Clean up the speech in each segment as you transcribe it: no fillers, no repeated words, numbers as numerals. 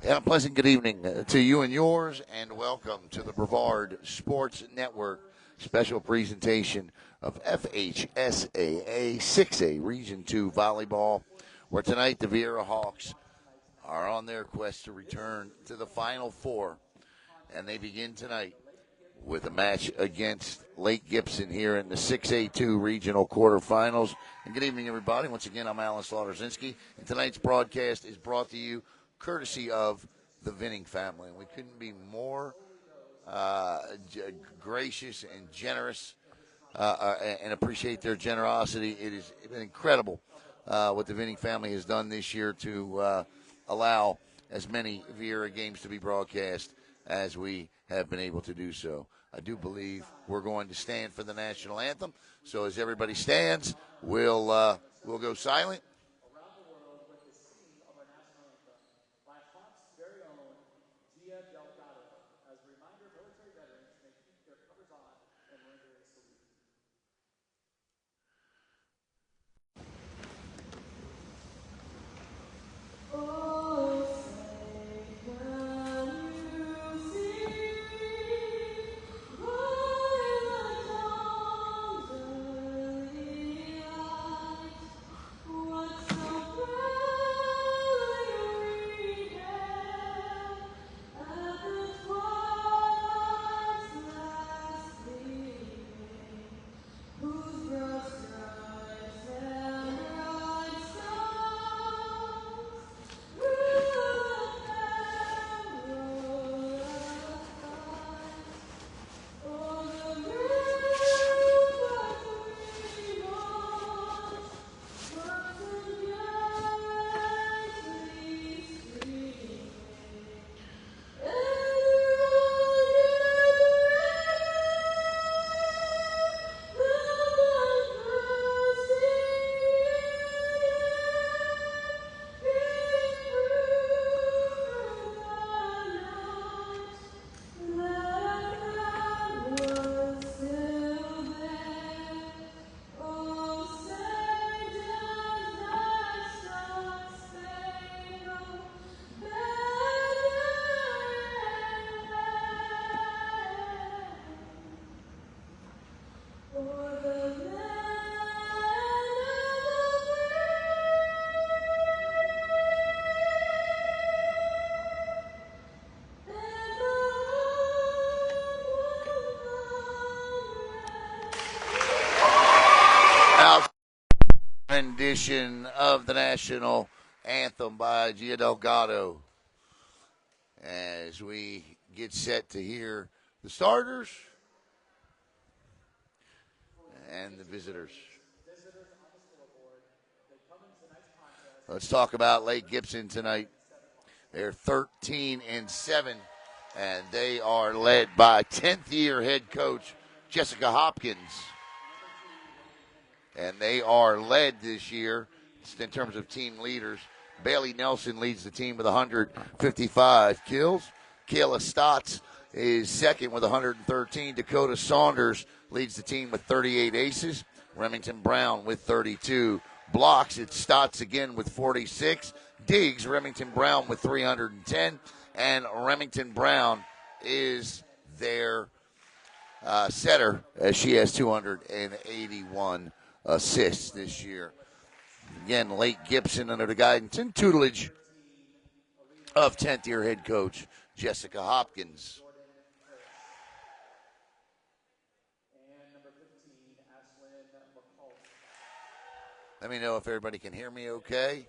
And a pleasant good evening to you and yours, and welcome to the Brevard Sports Network special presentation of FHSAA 6A Region 2 Volleyball, where tonight the VIERA Hawks are on their quest to return to the Final Four, and they begin tonight with a match against Lake Gibson here in the 6A-2 regional quarterfinals. And good evening, everybody. Once again, I'm Alan Slaughter-Zinski, and tonight's broadcast is brought to you courtesy of the Vinning family. And we couldn't be more gracious and generous and appreciate their generosity. It has been incredible what the Vinning family has done this year to allow as many VIERA games to be broadcast as we have been able to do so. I do believe we're going to stand for the national anthem. So as everybody stands, we'll go silent. Around the world with the singing of our national anthem by Hawks' very own GIBSON. As a reminder, military veterans may keep their covers on and render a salute. Rendition of the national anthem by Gia Delgado as we get set to hear the starters and the visitors. Let's talk about Lake Gibson tonight. They're 13-7, and they are led by 10th-year head coach Jessica Hopkins. And they are led this year in terms of team leaders. Bailey Nelson leads the team with 155 kills. Kayla Stotts is second with 113. Dakota Saunders leads the team with 38 aces. Remington Brown with 32 blocks. It's Stotts again with 46. Diggs, Remington Brown with 310. And Remington Brown is their setter as she has 281 assists this year. Again, Lake Gibson under the guidance and tutelage of 10th-year head coach Jessica Hopkins. Let me know if everybody can hear me okay.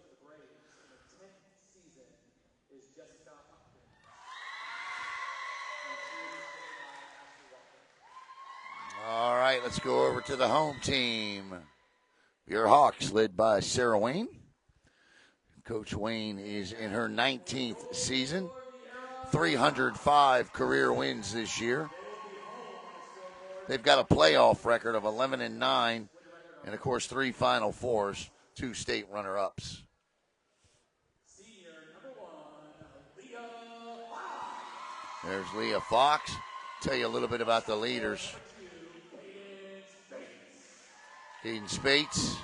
All right, let's go over to the home team. Your Hawks led by Sarah Wayne. Coach Wayne is in her 19th season. 305 career wins this year. They've got a playoff record of 11-9, and of course 3 Final Fours, 2 state runner-ups. There's Leah Fox. Tell you a little bit about the leaders. Caden Spates,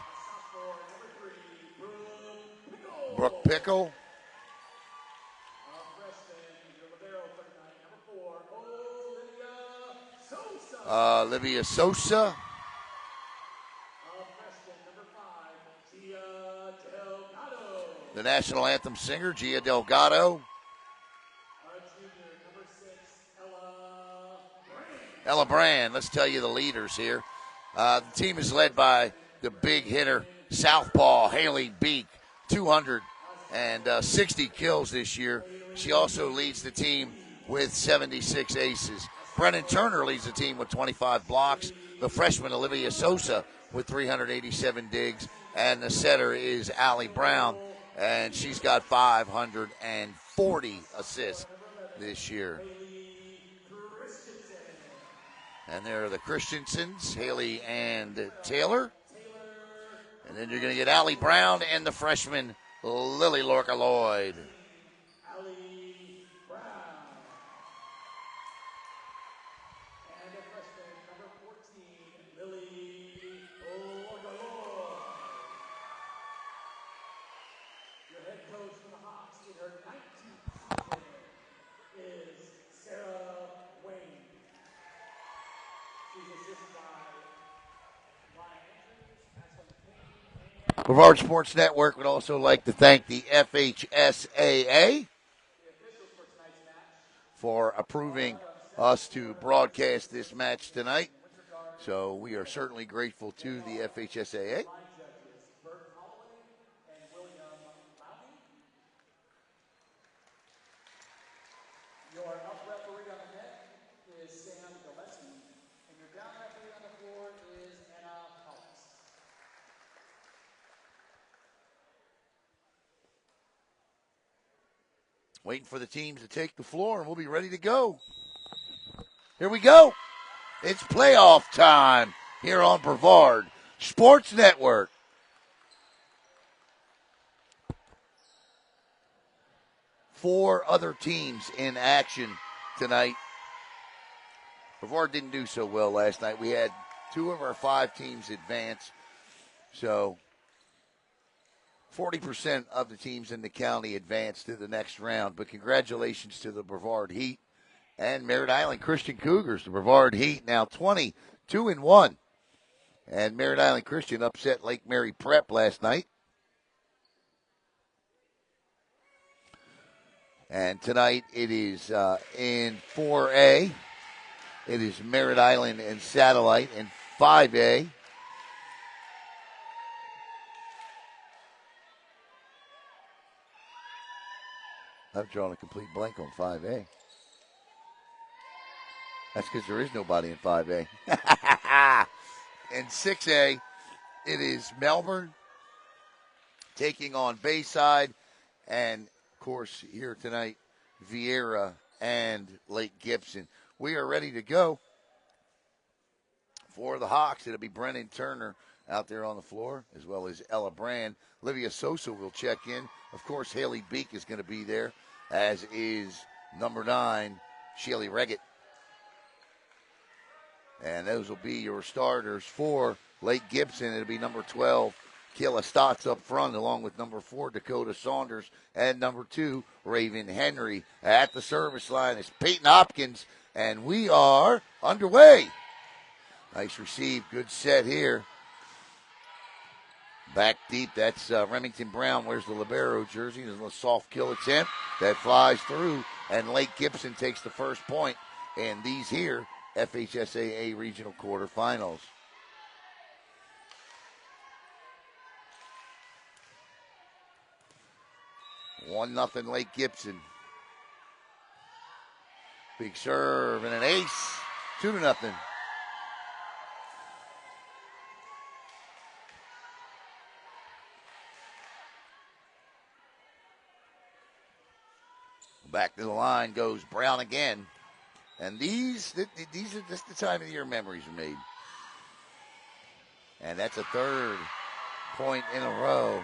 Brooke Pickle, Freshman, your libero for tonight, number 4, Olivia Sosa. Olivia Sosa. Freshman, number 5, Gia Delgado. The national anthem singer, Gia Delgado. Junior, number 6, Ella Brand. Ella Brand, let's tell you the leaders here. The team is led by the big hitter, Southpaw Haley Beek, 260 kills this year. She also leads the team with 76 aces. Brennan Turner leads the team with 25 blocks. The freshman, Olivia Sosa, with 387 digs. And the setter is Allie Brown, and she's got 540 assists this year. And there are the Christensens, Haley and Taylor. And then you're going to get Allie Brown and the freshman, Lily Lorca Lloyd. Allie Brown. And the freshman, number 14, Lily Olagaloy. Your head coach for the Hawks in her 19th season is Sarah Wayne. She's assisted by Ryan Andrews, Ashley Payne, and Brevard Sports Network would also like to thank the FHSAA for approving us to broadcast this match tonight. So we are certainly grateful to the FHSAA. line judges Bert Holloway and William Lowry. Your up referee on the net is Sam Gillespie, and your down referee on the floor is Anna Hollis. Waiting for the teams to take the floor, and we'll be ready to go. Here we go. It's playoff time here on Brevard Sports Network. Four other teams in action tonight. Brevard didn't do so well last night. We had 2 of our 5 teams advance. So 40% of the teams in the county advanced to the next round. But congratulations to the Brevard Heat and Merritt Island Christian Cougars. The Brevard Heat now 22-1. And Merritt Island Christian upset Lake Mary Prep last night. And tonight it is in 4A. It is Merritt Island and Satellite. In 5A, I've drawn a complete blank on 5A. That's because there is nobody in 5A. In 6A, it is Melbourne taking on Bayside. And, of course, here tonight, VIERA and Lake Gibson. We are ready to go. For the Hawks, it'll be Brennan Turner out there on the floor, as well as Ella Brand. Olivia Sosa will check in. Of course, Haley Beek is going to be there, as is number 9, Shelly Reggett. And those will be your starters for Lake Gibson. It'll be number 12, Kayla Stotts up front, along with number 4, Dakota Saunders, and number 2, Raven Henry. At the service line is Peyton Hopkins, and we are underway. Nice receive, good set here. Back deep, that's Remington Brown. Where's the libero jersey? There's a soft kill attempt that flies through, and Lake Gibson takes the first point in these here FHSAA regional quarterfinals. One nothing Lake Gibson. Big serve and an ace. 2-0. Back to the line goes Brown again. And these are just the time of the year memories are made. And that's a third point in a row.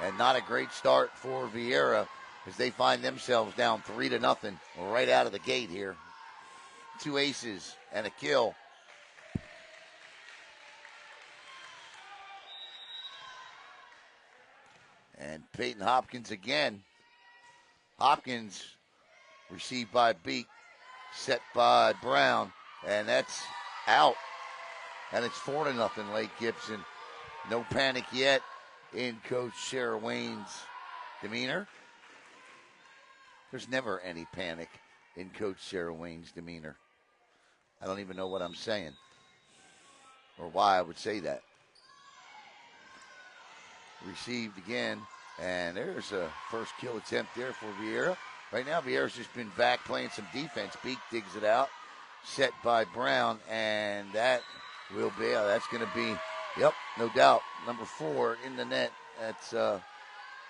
And not a great start for VIERA as they find themselves down 3-0 right out of the gate here. 2 aces and a kill. And Peyton Hopkins again. Hopkins Received by Beak. Set by Brown. And that's out. And it's 4-0 Lake Gibson. No panic yet in Coach Sarah Wayne's demeanor. There's never any panic in Coach Sarah Wayne's demeanor. I don't even know what I'm saying or why I would say that. Received again, and there's a first kill attempt there for Vieira. Right now, Vieira's just been back playing some defense. Beak digs it out. Set by Brown, and that will be, that's going to be, yep, no doubt, number 4 in the net. That's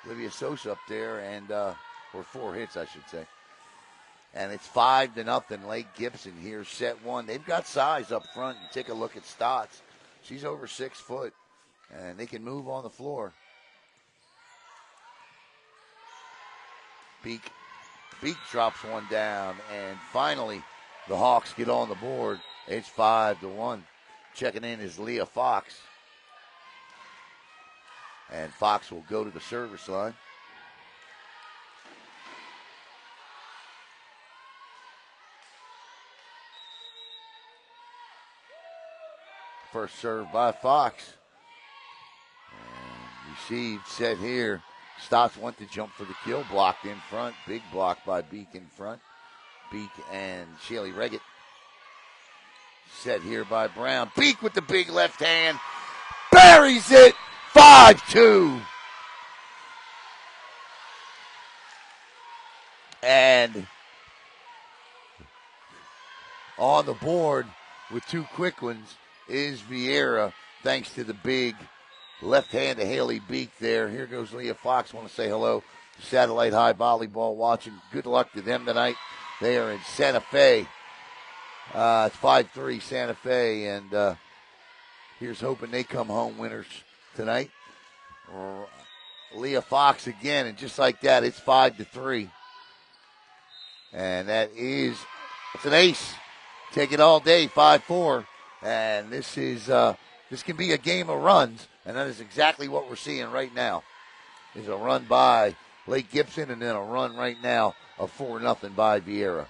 Olivia Sosa up there, and or 4 hits, I should say. And it's 5-0 Lake Gibson here, set 1. They've got size up front. And take a look at Stotts. She's over 6 foot, and they can move on the floor. Beak drops one down, and finally the Hawks get on the board. It's 5-1. Checking in is Leah Fox. And Fox will go to the service line. First serve by Fox. And received, set here. Stotts went to jump for the kill. Blocked in front. Big block by Beak in front. Beak and Shaley Reggett. Set here by Brown. Beak with the big left hand. Buries it. 5-2. And on the board with 2 quick ones is Vieira, thanks to the big left hand to Haley Beak there. Here goes Leah Fox. Want to say hello to Satellite High Volleyball watching. Good luck to them tonight. They are in Santa Fe. It's 5-3 Santa Fe, and here's hoping they come home winners tonight. Leah Fox again, and just like that, it's 5-3. And that is, it's an ace. Take it all day, 5-4. And this can be a game of runs, and that is exactly what we're seeing right now. Is a run by Lake Gibson, and then a run right now of 4-0 by Vieira.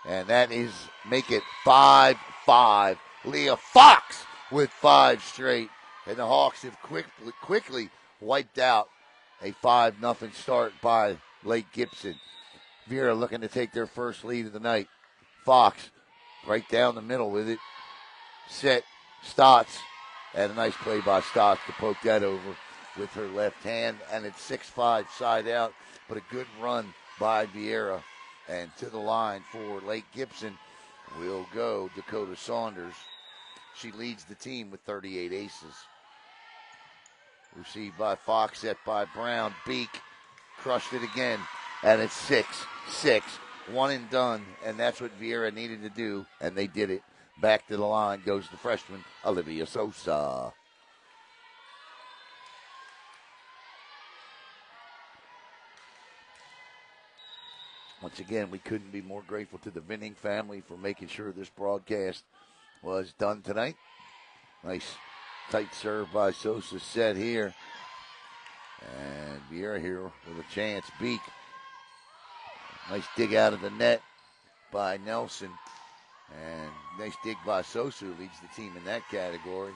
And that is make it 5-5. Leah Fox with 5 straight, and the Hawks have quickly wiped out a 5-0 start by Lake Gibson. Vieira looking to take their first lead of the night. Fox right down the middle with it. Set Stotts, and a nice play by Stotts to poke that over with her left hand, and it's 6-5 side out, but a good run by Vieira. And to the line for Lake Gibson will go Dakota Saunders. She leads the team with 38 aces. Received by Fox, set by Brown. Beak crushed it again, and it's 6-6. One and done, and that's what Vieira needed to do, and they did it. Back to the line goes the freshman, Olivia Sosa. Once again, we couldn't be more grateful to the Vinning family for making sure this broadcast was done tonight. Nice tight serve by Sosa, set here. And Vieira here with a chance. Beak. Nice dig out of the net by Nelson. And nice dig by Sosa, who leads the team in that category.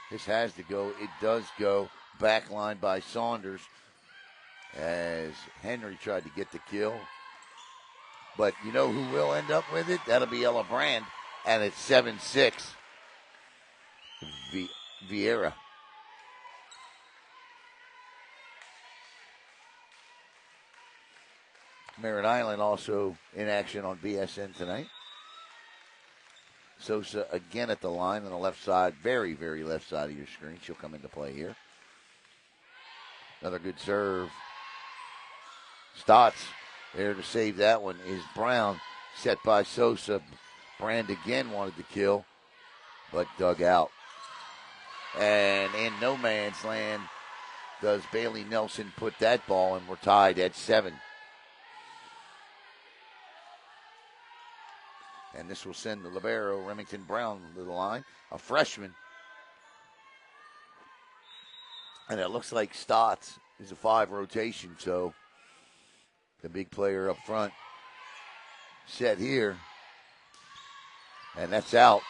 This has to go. It does go. Back line by Saunders as Henry tried to get the kill. But you know who will end up with it? That'll be Ella Brand. And it's 7-6. Vieira. Merritt Island also in action on BSN tonight. Sosa again at the line on the left side. Very, very left side of your screen. She'll come into play here. Another good serve. Stotts there to save that one is Brown. Set by Sosa. Brand again wanted to kill, but dug out. And in no man's land does Bailey Nelson put that ball, and we're tied at 7. And this will send the libero, Remington Brown, to the line, a freshman. And it looks like Stotts is a 5 rotation, so the big player up front. Set here. And that's out.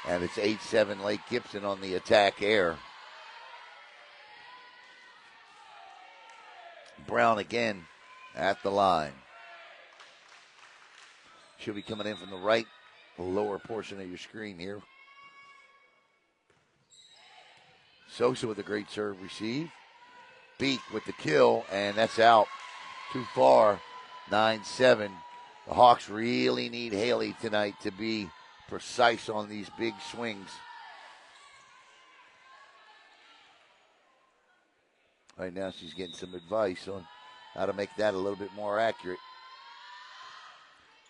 And it's 8-7 Lake Gibson on the attack air. Brown again at the line. She'll be coming in from the right lower portion of your screen here. Sosa with a great serve receive. Beak with the kill, and that's out. Too far. 9-7. The Hawks really need Haley tonight to be precise on these big swings. Right now she's getting some advice on how to make that a little bit more accurate.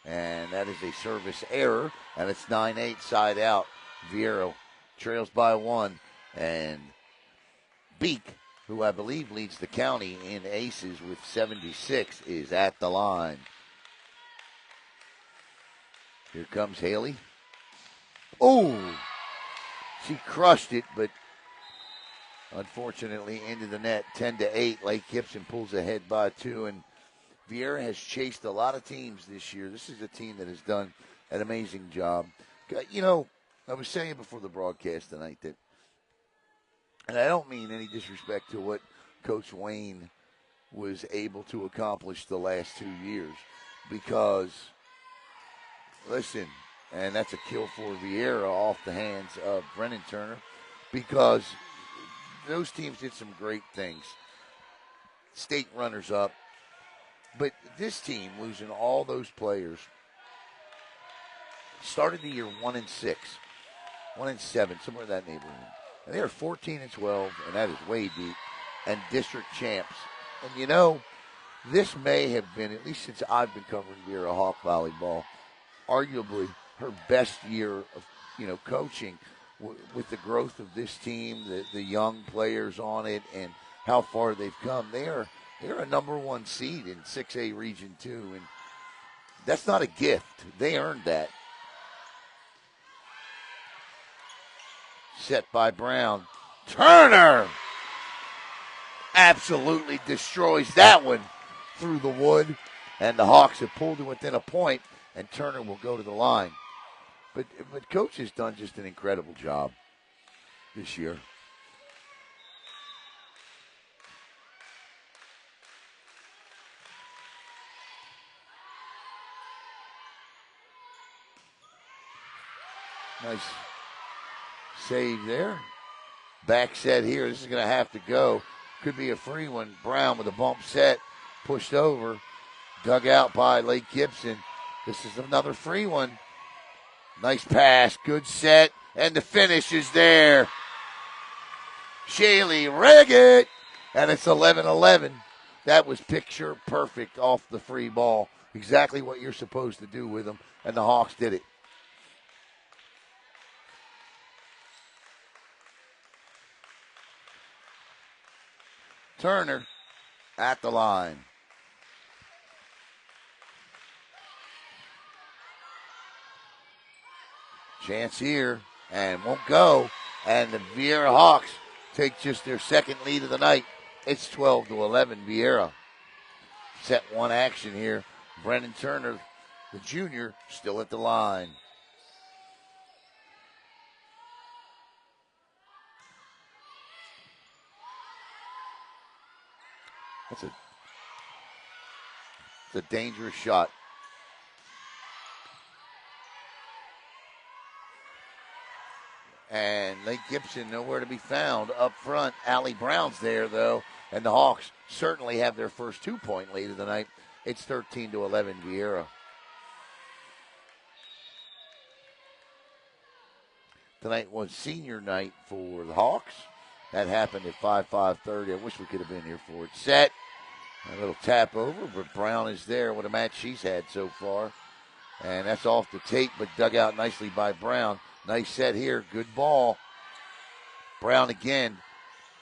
And that is a service error, and it's 9-8 side out. VIERA trails by 1, and Beak, who I believe leads the county in aces with 76, is at the line. Here comes Haley. Oh, she crushed it, but unfortunately into the net. 10-8. Lake Gibson pulls ahead by 2, and VIERA has chased a lot of teams this year. This is a team that has done an amazing job. You know, I was saying before the broadcast tonight that, and I don't mean any disrespect to what Coach Wayne was able to accomplish the last 2 years, because, listen, and that's a kill for VIERA off the hands of Brennan Turner, because those teams did some great things. State runners up. But this team, losing all those players, started the year 1-6, 1-7, somewhere in that neighborhood. And they are 14-12, and that is way deep, and district champs. And you know, this may have been, at least since I've been covering VIERA Hawk volleyball, arguably her best year of, coaching with the growth of this team, the young players on it, and how far they've come. They're a number 1 seed in 6A Region 2, and that's not a gift. They earned that. Set by Brown. Turner absolutely destroys that one through the wood, and the Hawks have pulled it within a point, and Turner will go to the line. But Coach has done just an incredible job this year. Nice save there. Back set here. This is going to have to go. Could be a free one. Brown with a bump set. Pushed over. Dug out by Lake Gibson. This is another free one. Nice pass. Good set. And the finish is there. Shaylee Reggett. And it's 11-11. That was picture perfect off the free ball. Exactly what you're supposed to do with them. And the Hawks did it. Turner at the line. Chance here, and won't go. And the VIERA Hawks take just their second lead of the night. It's 12-11 VIERA. Set 1 action here. Brennan Turner, the junior, still at the line. It's a dangerous shot. And Lake Gibson nowhere to be found up front. Allie Brown's there, though, and the Hawks certainly have their first 2-point lead of the night. It's 13-11 VIERA. Tonight was senior night for the Hawks. That happened at 5:30. I wish we could have been here for it. Set. A little tap over, but Brown is there. What a match she's had so far. And that's off the tape, but dug out nicely by Brown. Nice set here. Good ball. Brown again.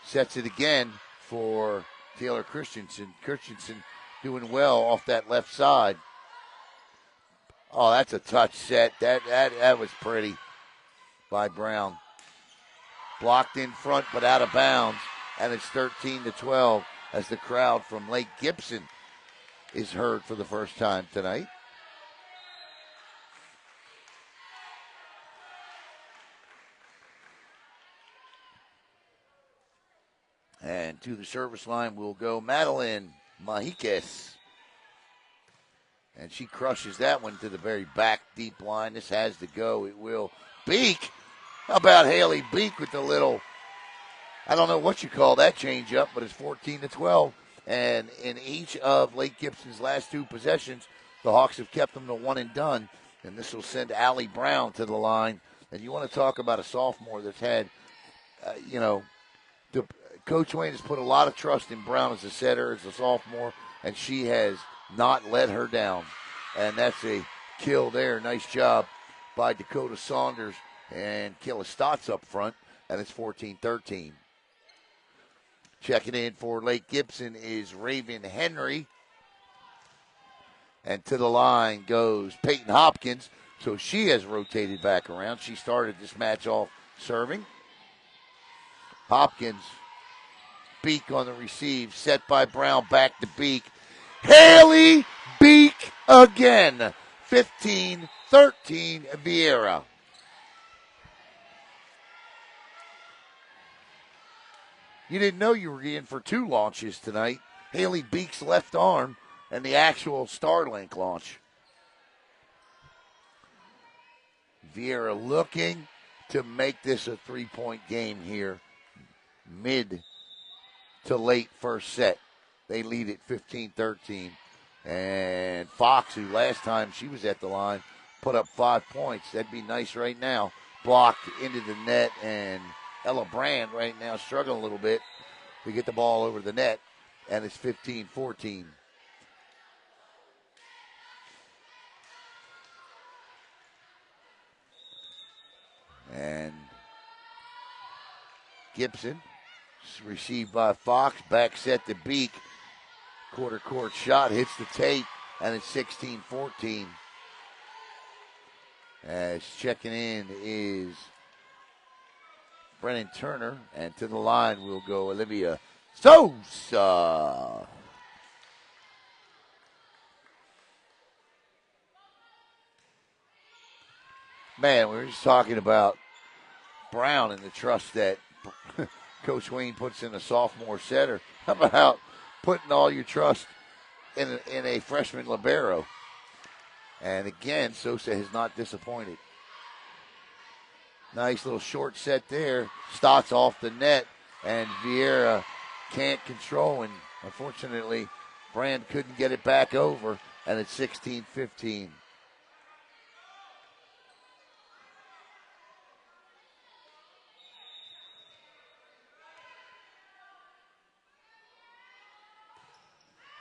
Sets it again for Taylor Christensen. Christensen doing well off that left side. Oh, that's a touch set. That was pretty by Brown. Blocked in front, but out of bounds. And it's 13-12 as the crowd from Lake Gibson is heard for the first time tonight. And to the service line will go Madeline Majiques. And she crushes that one to the very back deep line. This has to go. It will. Beak. How about Haley Beak with the little, I don't know what you call that change up, but it's 14-12. And in each of Lake Gibson's last two possessions, the Hawks have kept them to one and done. And this will send Allie Brown to the line. And you want to talk about a sophomore that's had, Coach Wayne has put a lot of trust in Brown as a setter, as a sophomore, and she has not let her down. And that's a kill there. Nice job by Dakota Saunders and Kayla Stotts up front, and it's 14-13. Checking in for Lake Gibson is Raven Henry. And to the line goes Peyton Hopkins. So she has rotated back around. She started this match off serving. Hopkins, Beak on the receive, set by Brown, back to Beak. Haley Beak again. 15-13 VIERA. You didn't know you were in for two launches tonight. Haley Beak's left arm and the actual Starlink launch. VIERA looking to make this a three-point game here. Mid to late first set. They lead it 15-13. And Fox, who last time she was at the line, put up 5 points. That'd be nice right now. Blocked into the net, and Ella Brand right now struggling a little bit to get the ball over the net. And it's 15-14. And Gibson, received by Fox, back set to Beak. Quarter court shot, hits the tape, and it's 16-14. As checking in is Brennan Turner, and to the line will go Olivia Sosa. Man, we were just talking about Brown and the trust that Coach Wayne puts in a sophomore setter. How about putting all your trust in a freshman libero? And again, Sosa has not disappointed. Nice little short set there. Stotts off the net, and VIERA can't control. And unfortunately, Brand couldn't get it back over, and it's 16-15.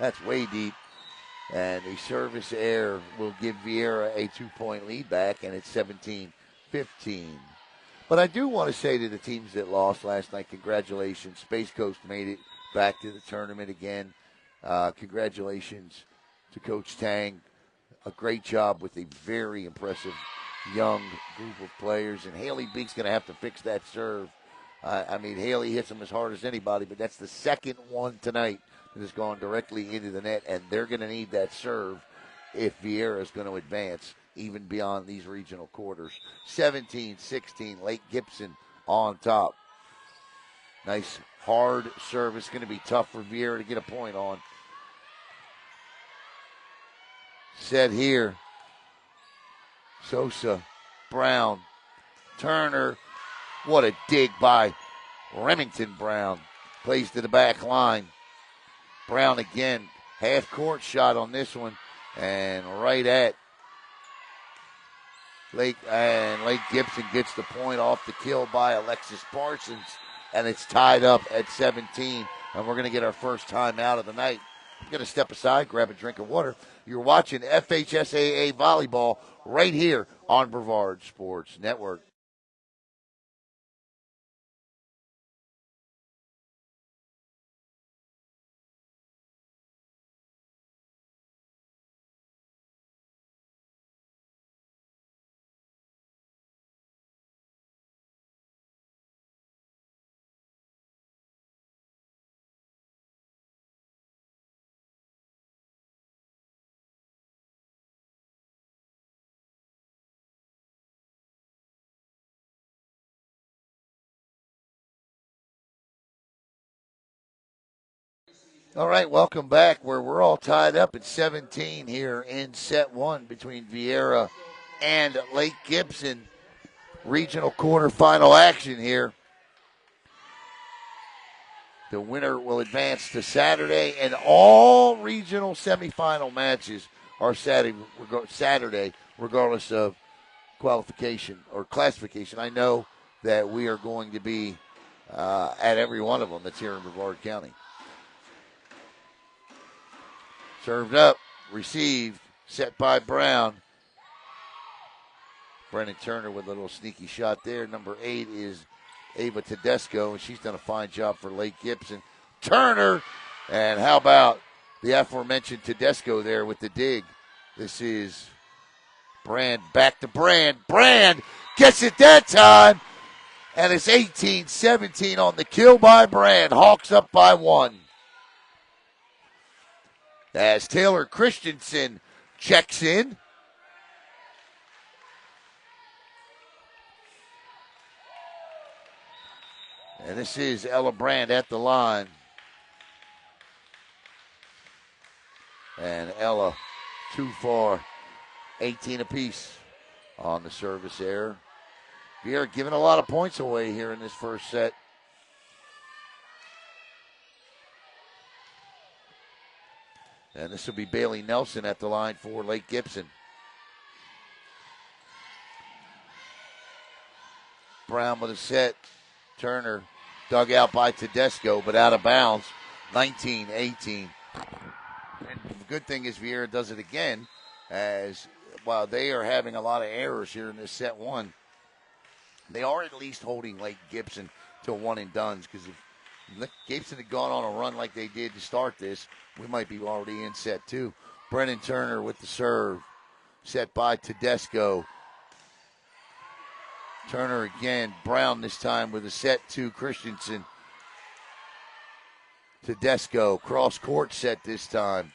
That's way deep. And a service error will give VIERA a 2-point lead back, and it's 17-15. But I do want to say to the teams that lost last night, congratulations. Space Coast made it back to the tournament again. Congratulations to Coach Tang. A great job with a very impressive young group of players. And Haley Beak's going to have to fix that serve. Haley hits them as hard as anybody, but that's the second one tonight that has gone directly into the net, and they're going to need that serve if VIERA is going to advance even beyond these regional quarters. 17-16, Lake Gibson on top. Nice hard service. Going to be tough for VIERA to get a point on. Set here. Sosa, Brown, Turner. What a dig by Remington Brown. Plays to the back line. Brown again, half-court shot on this one, and right at Lake Gibson gets the point off the kill by Alexis Parsons, and it's tied up at 17, and we're going to get our first time out of the night. I'm going to step aside, grab a drink of water. You're watching FHSAA Volleyball right here on Brevard Sports Network. All right, welcome back where we're all tied up at 17 here in set one between VIERA and Lake Gibson. Regional quarterfinal action here. The winner will advance to Saturday, and all regional semifinal matches are Saturday, regardless of qualification or classification. I know that we are going to be at every one of them that's here in Brevard County. Served up, received, set by Brown. Brennan Turner with a little sneaky shot there. Number 8 is Ava Tedesco, and she's done a fine job for Lake Gibson. Turner, and how about the aforementioned Tedesco there with the dig. This is Brand, back to Brand. Brand gets it that time, and it's 18-17 on the kill by Brand. Hawks up by 1. As Taylor Christensen checks in. And this is Ella Brand at the line. And Ella too far, 18 apiece on the service error. VIERA giving a lot of points away here in this first set. And this will be Bailey Nelson at the line for Lake Gibson. Brown with a set. Turner dug out by Tedesco, but out of bounds. 19-18. And the good thing is VIERA does it again, as while they are having a lot of errors here in this set one, they are at least holding Lake Gibson to one and dones, because if Gibson had gone on a run like they did to start this, we might be already in set two. Brennan Turner with the serve. Set by Tedesco. Turner again. Brown this time with a set to Christensen. Tedesco. Cross court set this time.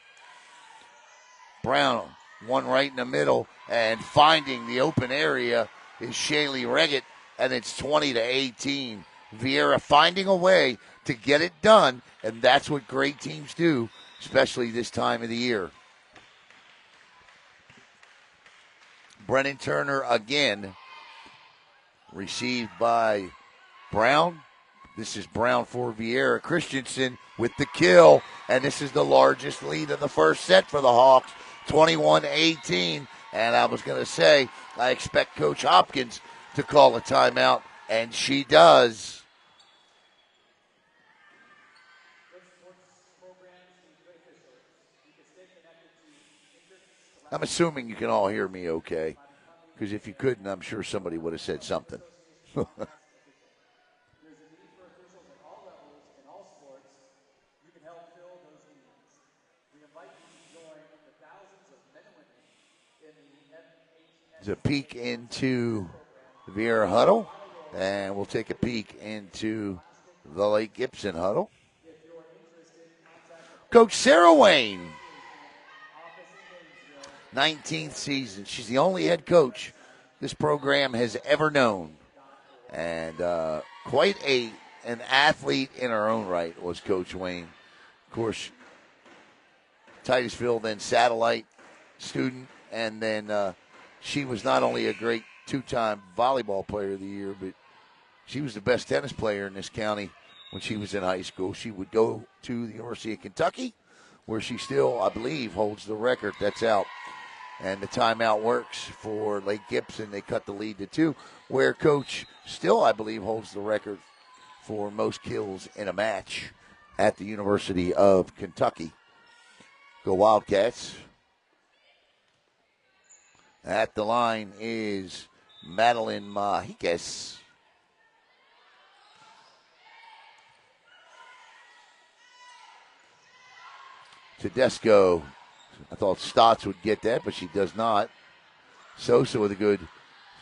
Brown, one right in the middle, and finding the open area is Shaylee Reggett, and it's 20-18. VIERA finding a way to get it done, and that's what great teams do, especially this time of the year. Brennan Turner again, received by Brown. This is Brown for VIERA. Christensen with the kill, and this is the largest lead of the first set for the Hawks, 21-18. And I was going to say, I expect Coach Hopkins to call a timeout, and she does. I'm assuming you can all hear me okay, because if you couldn't, I'm sure somebody would have said something. There's a peek into the VIERA huddle, and we'll take a peek into the Lake Gibson huddle. Coach Sarah Wayne, 19th season. She's the only head coach this program has ever known. And quite an athlete in her own right was Coach Wayne. Of course, Titusville, then satellite student. And then she was not only a great two-time volleyball player of the year, but she was the best tennis player in this county when she was in high school. She would go to the University of Kentucky, where she still, I believe, holds the record. That's out. And the timeout works for Lake Gibson. They cut the lead to 2, where Coach still, I believe, holds the record for most kills in a match at the University of Kentucky. Go Wildcats. At the line is Madeline Mahiques. Tedesco. I thought Stotts would get that, but she does not. Sosa with a good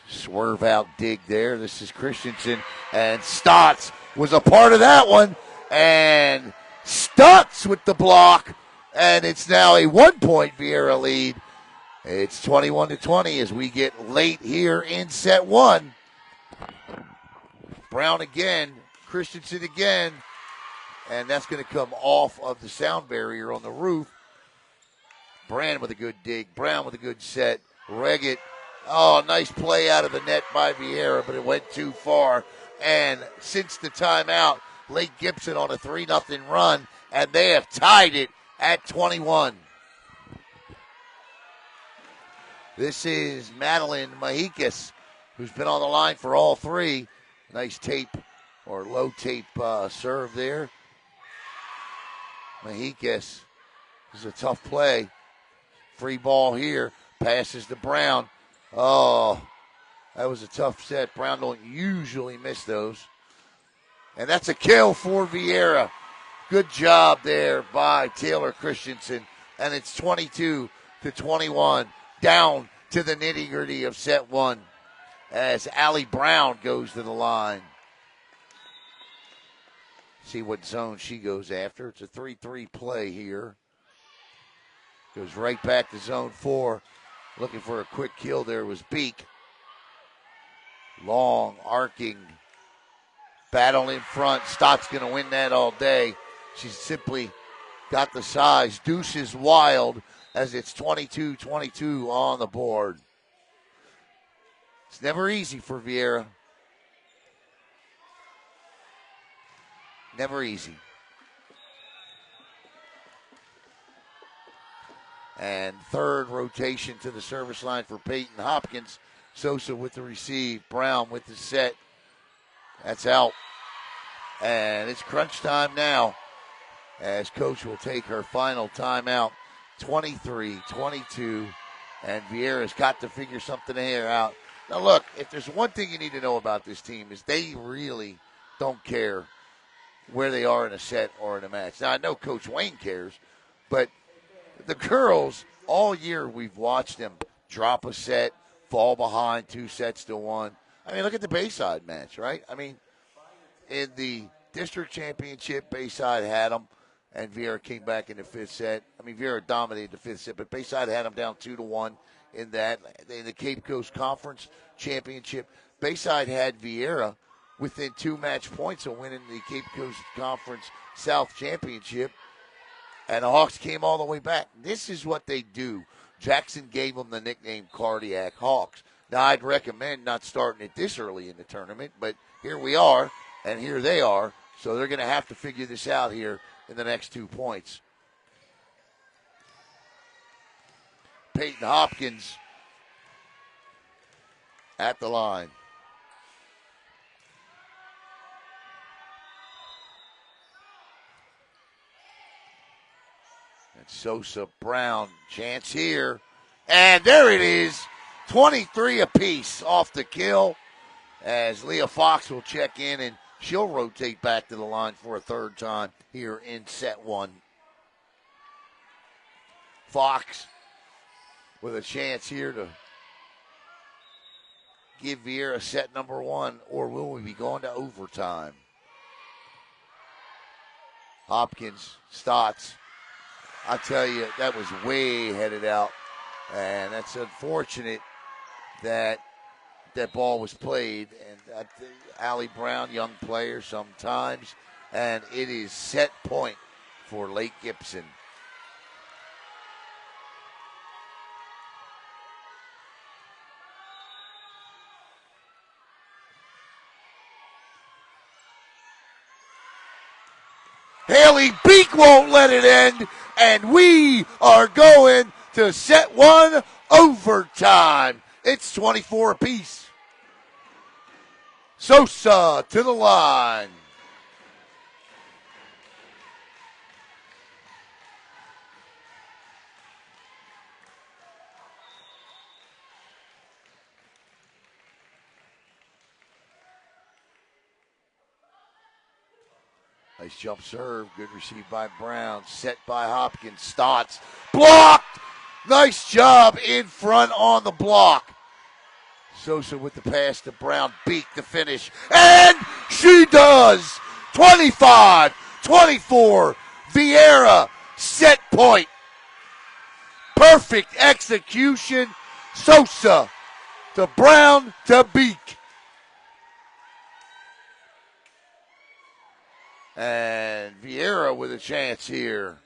swerve out dig there. This is Christensen, and Stotts was a part of that one. And Stotts with the block, and it's now a 1-point VIERA lead. It's 21-20 as we get late here in set one. Brown again, Christensen again. and that's going to come off of the sound barrier on the roof. Brand with a good dig. Brown with a good set. Reggett. Oh, nice play out of the net by VIERA, but it went too far. And since the timeout, Lake Gibson on a 3-0 run, and they have tied it at 21. This is Madeline Mahikis, who's been on the line for all three. Nice tape or low tape serve there. Mahikis. This is a tough play. Free ball here. Passes to Brown. Oh, that was a tough set. Brown don't usually miss those. And that's a kill for VIERA. Good job there by Taylor Christensen. And it's 22-21. Down to the nitty-gritty of set one as Allie Brown goes to the line. See what zone she goes after. It's a 3-3 play here. Goes right back to zone 4. Looking for a quick kill there was Beek. Long, arcing battle in front. Stott's going to win that all day. She's simply got the size. Deuce is wild as it's 22-22 on the board. It's never easy for VIERA. Never easy. And third rotation to the service line for Peyton Hopkins. Sosa with the receive. Brown with the set. That's out. And it's crunch time now as Coach will take her final timeout. 23-22. And VIERA's got to figure something here out. Now, look, if there's one thing you need to know about this team is they really don't care where they are in a set or in a match. Now, I know Coach Wayne cares, but the girls, all year we've watched them drop a set, fall behind 2-1. I mean, look at the Bayside match, right? I mean, in the district championship, Bayside had them, and VIERA came back in the fifth set. I mean, VIERA dominated the fifth set, but Bayside had them down 2-1 in that. In the Cape Coast Conference Championship, Bayside had VIERA within 2 match points of winning the Cape Coast Conference South Championship. And the Hawks came all the way back. This is what they do. Jackson gave them the nickname Cardiac Hawks. Now, I'd recommend not starting it this early in the tournament, but here we are, and here they are. So they're going to have to figure this out here in the next 2 points. Peyton Hopkins at the line. And Sosa, Brown, chance here. And there it is. 23 apiece off the kill as Leah Fox will check in and she'll rotate back to the line for a third time here in set one. Fox with a chance here to give VIERA set number one, or will we be going to overtime? Hopkins, Stotts. I tell you, that was way headed out. And that's unfortunate that that ball was played. And Allie Brown, young player sometimes. And it is set point for Lake Gibson. Haley Beek won't let it end, and we are going to set one overtime. It's 24 apiece. Sosa to the line. Nice jump serve. Good receive by Brown. Set by Hopkins. Stotts. Blocked. Nice job in front on the block. Sosa with the pass to Brown. Beak the finish. And she does. 25-24. VIERA set point. Perfect execution. Sosa to Brown to Beak. And Vieira with a chance here.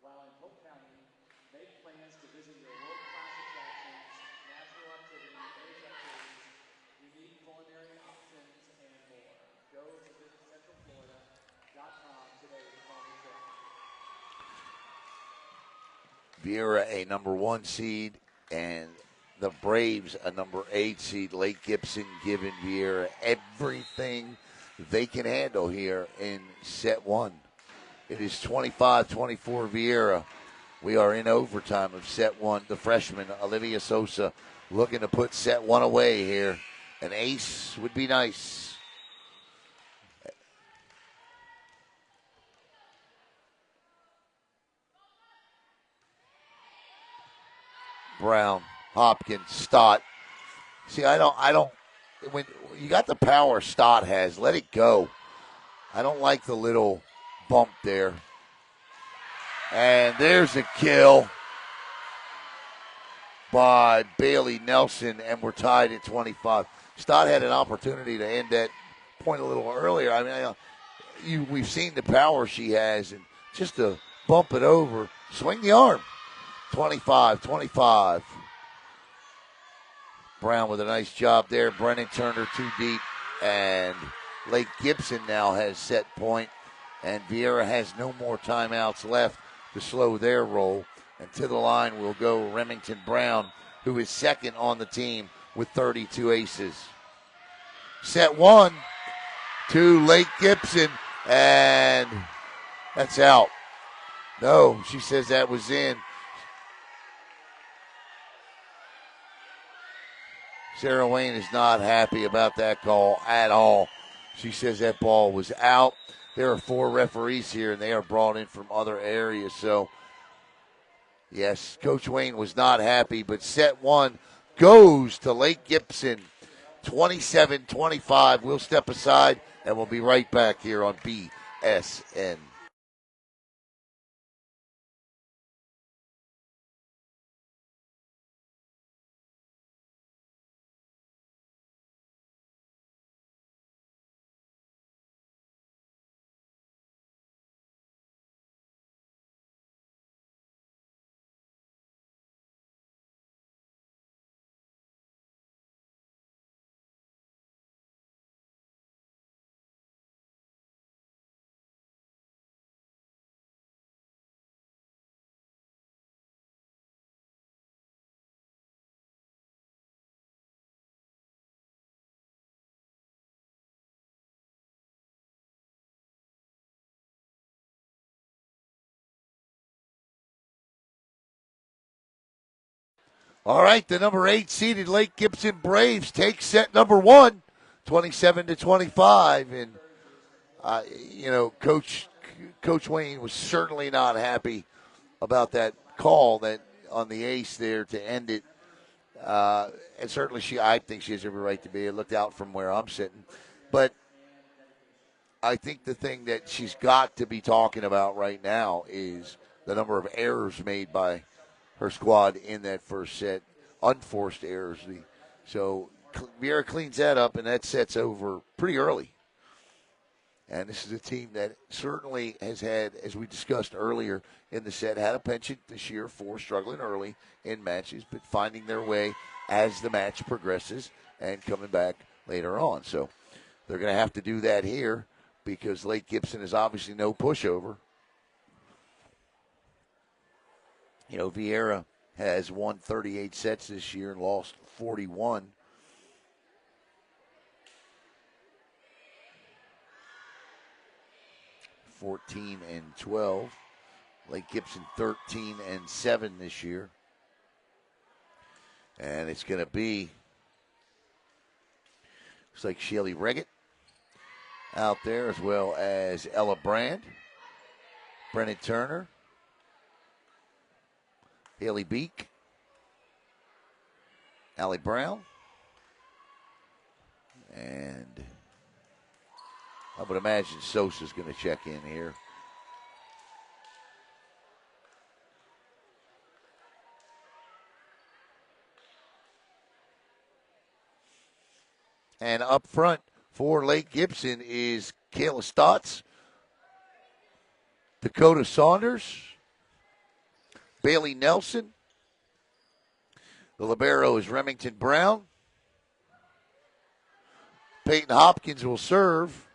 While in Polk County, make plans to visit your world-class attractions, natural activities, village activities, unique culinary options, and more. Go to visitcentralflorida.com today to call the trip. Vieira, a number 1 seed, and the Braves, a number 8 seed. Lake Gibson giving Vieira everything they can handle here in set 1. It is 25-24 Vieira. We are in overtime of set 1. The freshman, Olivia Sosa, looking to put set 1 away here. An ace would be nice. Brown, Hopkins, Stott. See, I don't, when you got the power Stott has, let it go. I don't like the little bump there. And there's a kill by Bailey Nelson, and we're tied at 25. Stott had an opportunity to end that point a little earlier. I mean, we've seen the power she has, and just to bump it over, swing the arm. 25-25. Brown with a nice job there. Brennan Turner too deep, and Lake Gibson now has set point, and Vieira has no more timeouts left to slow their roll. And to the line will go Remington Brown, who is second on the team with 32 aces. Set 1 to Lake Gibson, and that's out. No, she says that was in. Sarah Wayne is not happy about that call at all. She says that ball was out. There are 4 referees here, and they are brought in from other areas. So, yes, Coach Wayne was not happy, but set 1 goes to Lake Gibson, 27-25. We'll step aside, and we'll be right back here on BSN. All right, the number 8 seeded Lake Gibson Braves take set number 1, 27-25. And, Coach Wayne was certainly not happy about that call that on the ace there to end it. And certainly I think she has every right to be. It looked out from where I'm sitting. But I think the thing that she's got to be talking about right now is the number of errors made by her squad in that first set, unforced errors. So Vieira cleans that up, and that set's over pretty early. And this is a team that certainly has had, as we discussed earlier in the set, had a penchant this year for struggling early in matches, but finding their way as the match progresses and coming back later on. So they're going to have to do that here because Lake Gibson is obviously no pushover. Vieira has won 38 sets this year and lost 41. (14-12). Lake Gibson 13-7 this year. And it's going to be, looks like Shelly Reggett out there, as well as Ella Brand, Brennan Turner, Haley Beek, Allie Brown, and I would imagine Sosa's going to check in here. And up front for Lake Gibson is Kayla Stotts, Dakota Saunders, Bailey Nelson. The libero is Remington Brown. Peyton Hopkins will serve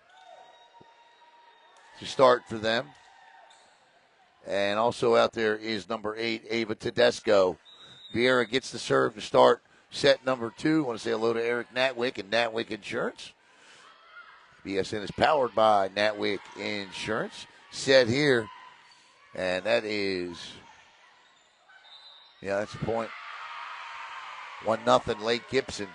to start for them. And also out there is number 8, Ava Tedesco. VIERA gets the serve to start set number 2. I want to say hello to Eric Natwick and Natwick Insurance. BSN is powered by Natwick Insurance. Set here. And that is, that's a point. 1-0 Lake Gibson.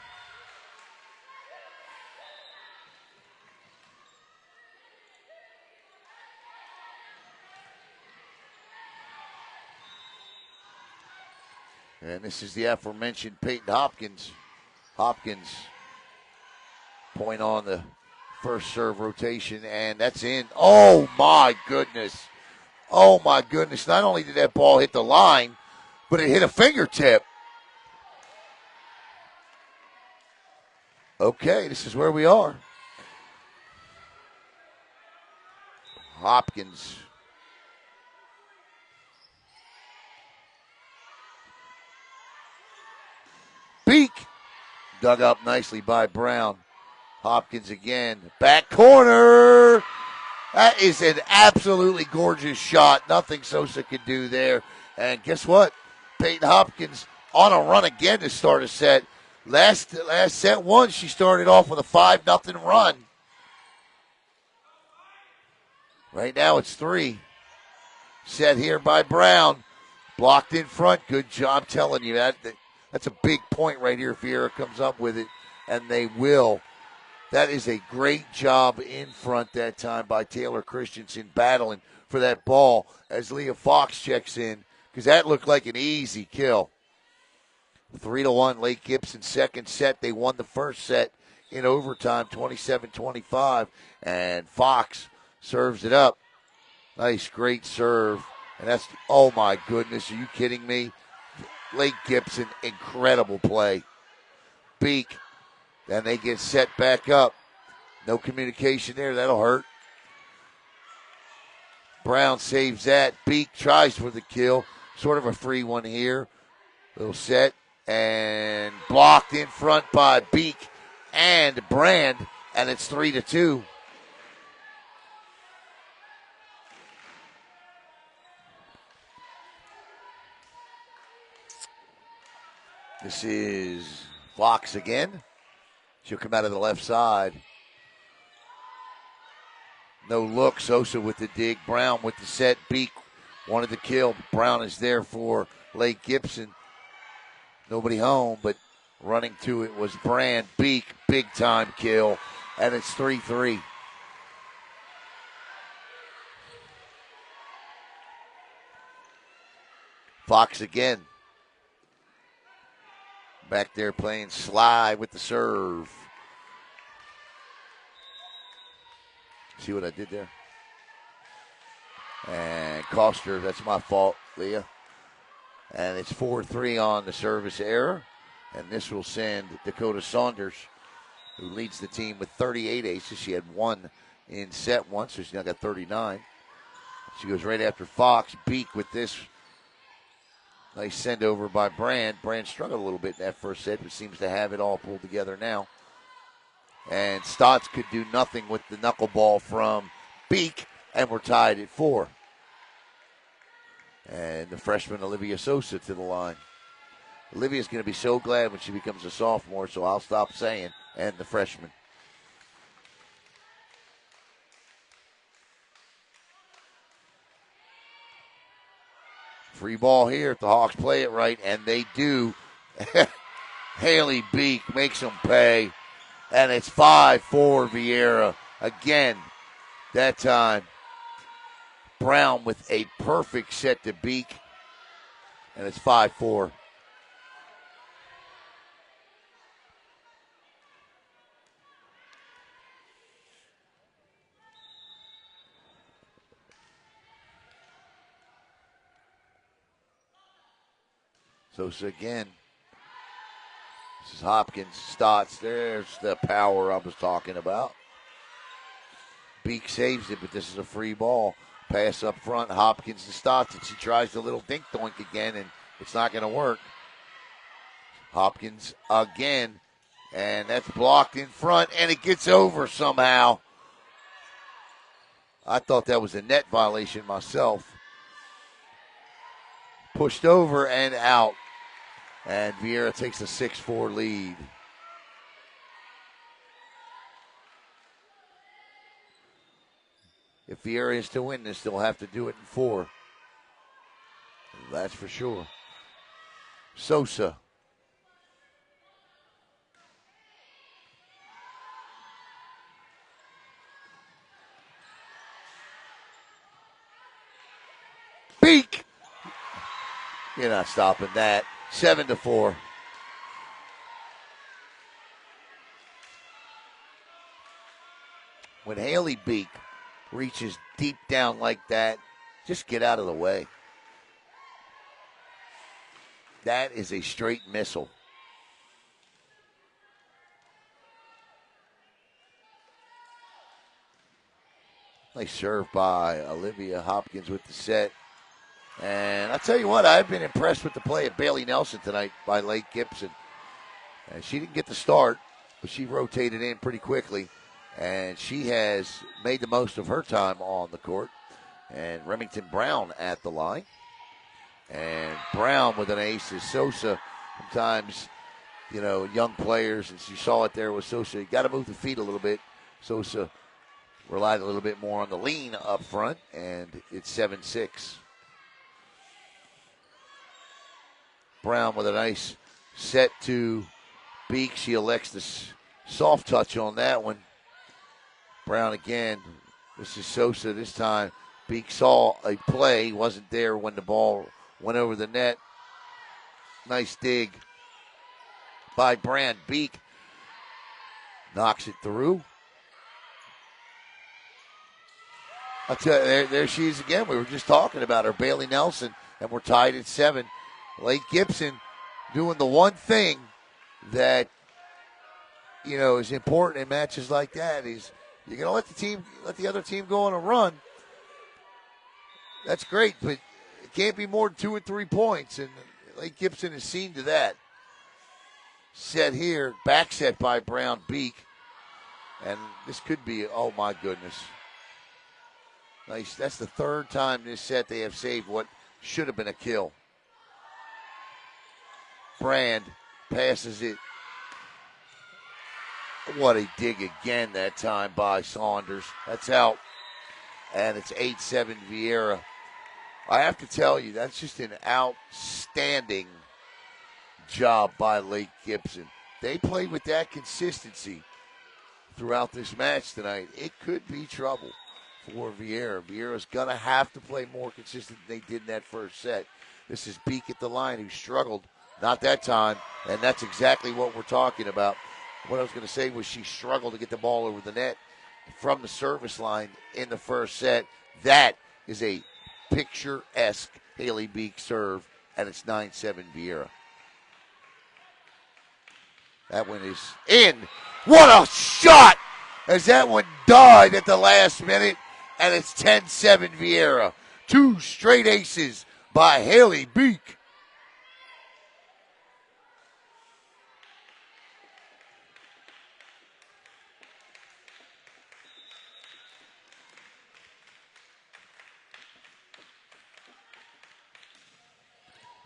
And this is the aforementioned Peyton Hopkins. Hopkins point on the first serve rotation, and that's in. Oh, my goodness. Oh, my goodness. Not only did that ball hit the line, but it hit a fingertip. Okay, this is where we are. Hopkins. Beak. Dug up nicely by Brown. Hopkins again. Back corner. That is an absolutely gorgeous shot. Nothing Sosa could do there. And guess what? Peyton Hopkins on a run again to start a set. Last set one, she started off with a 5-0 run. Right now it's 3. Set here by Brown. Blocked in front. Good job. I'm telling you, that's a big point right here if VIERA comes up with it, and they will. That is a great job in front that time by Taylor Christensen battling for that ball as Leah Fox checks in, because that looked like an easy kill. 3-1 Lake Gibson second set. They won the first set in overtime, 27-25, and Fox serves it up. Nice, great serve. And that's, oh my goodness, are you kidding me? Lake Gibson, incredible play. Beak. Then they get set back up. No communication there. That'll hurt. Brown saves that. Beak tries for the kill. Sort of a free one here. Little set. And blocked in front by Beak and Brand. And it's 3-2. This is Fox again. She'll come out of the left side. No look. Sosa with the dig. Brown with the set. Beak wanted the kill. Brown is there for Lake Gibson. Nobody home, but running to it was Brand. Beak, big time kill. And it's 3-3. Fox again. Back there playing Sly with the serve. See what I did there? And Coster, that's my fault, Leah. And it's 4-3 on the service error. And this will send Dakota Saunders, who leads the team with 38 aces. She had 1 in set 1, so she's now got 39. She goes right after Fox. Beak with this. Nice send over by Brand. Brand struggled a little bit in that first set, but seems to have it all pulled together now. And Stotts could do nothing with the knuckleball from Beak, and we're tied at 4. And the freshman Olivia Sosa to the line. Olivia's going to be so glad when she becomes a sophomore, so I'll stop saying, and the freshman. Free ball here if the Hawks play it right, and they do. Haley Beak makes them pay, and it's 5-4 VIERA. Again, that time, Brown with a perfect set to Beak, and it's 5-4. Sosa again. This is Hopkins, Stotts. There's the power I was talking about. Beek saves it, but this is a free ball. Pass up front, Hopkins to Stotts, and she tries the little dink-doink again, and it's not going to work. Hopkins again, and that's blocked in front, and it gets over somehow. I thought that was a net violation myself. Pushed over and out. And VIERA takes a 6-4 lead. If VIERA is to win this, they'll have to do it in 4. That's for sure. Sosa. Beek. You're not stopping that. 7-4. When Haley Beek reaches deep down like that, just get out of the way. That is a straight missile. Nice serve by Olivia Hopkins with the set. And I'll tell you what, I've been impressed with the play of Bailey Nelson tonight by Lake Gibson. And she didn't get the start, but she rotated in pretty quickly. And she has made the most of her time on the court. And Remington Brown at the line. And Brown with an ace is Sosa. Sometimes, young players, and you saw it there with Sosa, you got to move the feet a little bit. Sosa relied a little bit more on the lean up front, and it's 7-6. Brown with a nice set to Beek. She elects the soft touch on that one. Brown again. This is Sosa this time. Beek saw a play. Wasn't there when the ball went over the net. Nice dig by Brand. Beek knocks it through. I'll tell you, there she is again. We were just talking about her, Bailey Nelson, and we're tied at 7. Lake Gibson doing the one thing that, is important in matches like that is you're going to let the other team go on a run. That's great, but it can't be more than 2 or 3 points, and Lake Gibson has seen to that. Set here, back set by Brown Beek, and this could be, oh my goodness. Nice. That's the 3rd time this set they have saved what should have been a kill. Brand passes it. What a dig again that time by Saunders. That's out. And it's 8-7 VIERA. I have to tell you, that's just an outstanding job by Lake Gibson. They played with that consistency throughout this match tonight. It could be trouble for VIERA. VIERA's going to have to play more consistent than they did in that first set. This is Beek at the line who struggled. Not that time, and that's exactly what we're talking about. What I was going to say was she struggled to get the ball over the net from the service line in the first set. That is a picturesque Haley Beek serve, and it's 9-7 VIERA. That one is in. What a shot! As that one died at the last minute, and it's 10-7 VIERA. 2 straight aces by Haley Beek.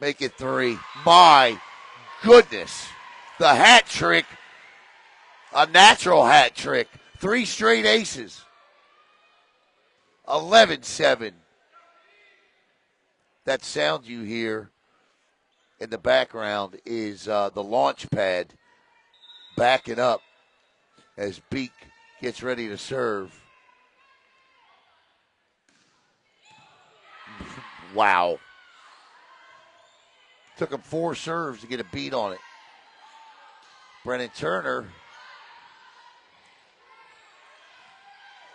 Make it 3. My goodness. The hat trick. A natural hat trick. 3 straight aces. 11-7. That sound you hear in the background is the launch pad backing up as Beek gets ready to serve. Wow. Took him 4 serves to get a beat on it. Brennan Turner.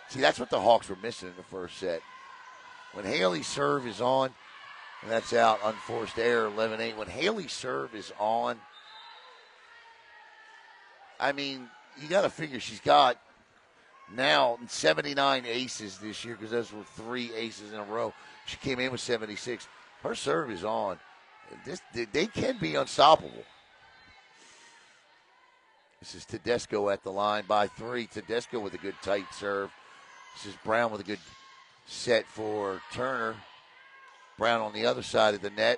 See, that's what the Hawks were missing in the first set. When Haley's serve is on, and that's out, unforced error, 11-8. When Haley's serve is on, I mean, you got to figure she's got now 79 aces this year because those were 3 aces in a row. She came in with 76. Her serve is on. They can be unstoppable. This is Tedesco at the line by 3. Tedesco with a good tight serve. This is Brown with a good set for Turner. Brown on the other side of the net,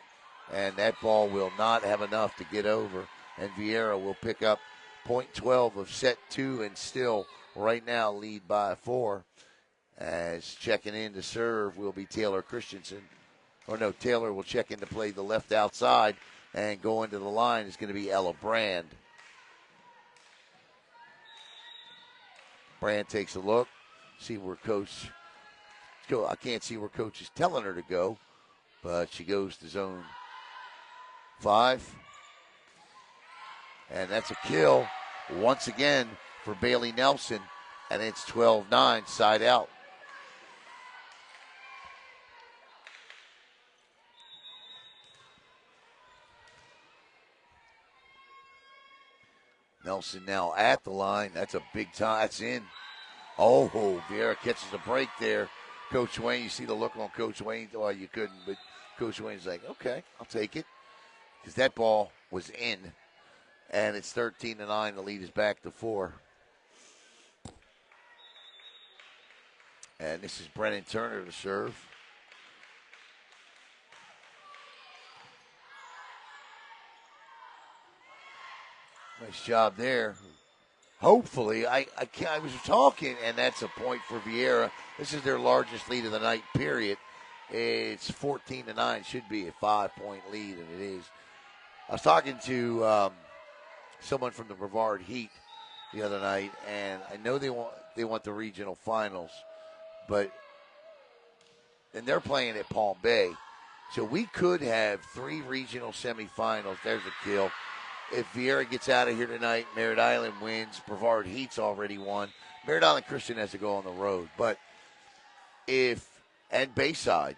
and that ball will not have enough to get over. And VIERA will pick up point 12 of set 2 and still right now lead by 4. As checking in to serve will be Taylor Christensen. Or no, Taylor will check in to play the left outside, and going to the line is going to be Ella Brand. Brand takes a look, see where coach go. I can't see where coach is telling her to go, but she goes to zone 5. And that's a kill once again for Bailey Nelson, and it's 12-9 side out. Nelson now at the line. That's a big time. That's in. Oh, VIERA catches a break there. Coach Wayne, you see the look on Coach Wayne. Well, you couldn't, but Coach Wayne's like, okay, I'll take it. Because that ball was in. And it's 13-9. The lead is back to 4. And this is Brennan Turner to serve. Nice job there. Hopefully, I was talking, and that's a point for VIERA. This is their largest lead of the night, period. It's 14-9. Should be a 5-point lead, and it is. I was talking to someone from the Brevard Heat the other night, and I know they want the regional finals, and they're playing at Palm Bay, so we could have 3 regional semifinals. There's a kill. If VIERA gets out of here tonight, Merritt Island wins. Brevard Heat's already won. Merritt Island Christian has to go on the road. And Bayside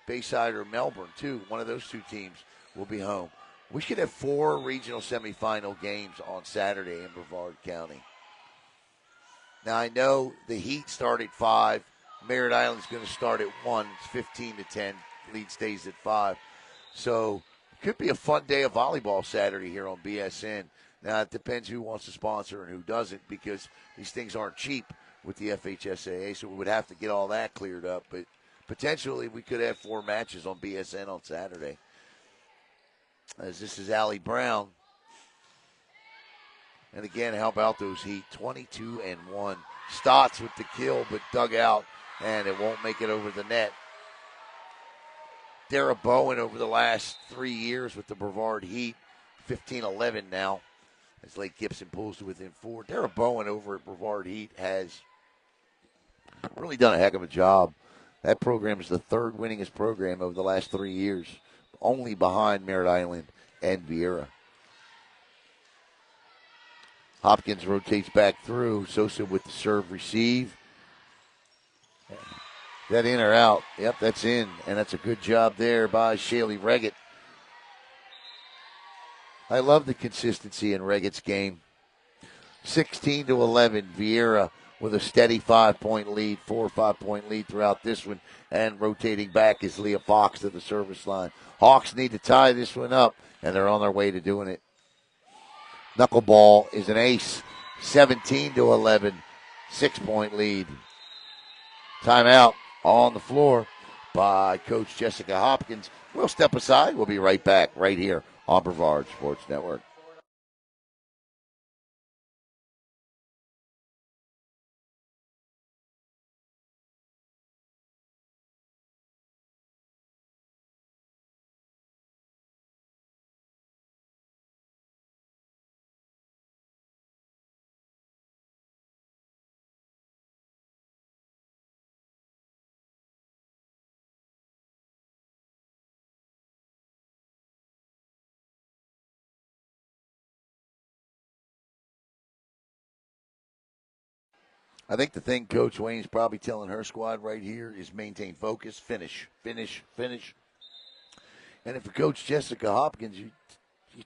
or Melbourne too, one of those 2 teams will be home. We should have 4 regional semifinal games on Saturday in Brevard County. Now I know the Heat start at 5. Merritt Island's going to start at 1. It's 15-10. Lead stays at 5. So could be a fun day of volleyball Saturday here on BSN. Now, it depends who wants to sponsor and who doesn't, because these things aren't cheap with the FHSAA, so we would have to get all that cleared up. But potentially we could have 4 matches on BSN on Saturday. As this is Allie Brown. And again, how about those Heat? 22-1. Stotts with the kill, but dug out, and it won't make it over the net. Dara Bowen over the last 3 years with the Brevard Heat, 15-11 now, as Lake Gibson pulls to within 4. Dara Bowen over at Brevard Heat has really done a heck of a job. That program is the 3rd winningest program over the last 3 years, only behind Merritt Island and VIERA. Hopkins rotates back through. Sosa with the serve receive. That in or out? Yep, that's in. And that's a good job there by Shaylee Reggett. I love the consistency in Reggett's game. 16-11, VIERA with a steady 5-point lead, 4 or 5-point lead throughout this one. And rotating back is Leah Fox to the service line. Hawks need to tie this one up, and they're on their way to doing it. Knuckleball is an ace. 17-11, 6-point lead. Timeout on the floor by Coach Jessica Hopkins. We'll step aside. We'll be right back right here on Brevard Sports Network. I think the thing Coach Wayne's probably telling her squad right here is maintain focus, finish. And if for Coach Jessica Hopkins, you're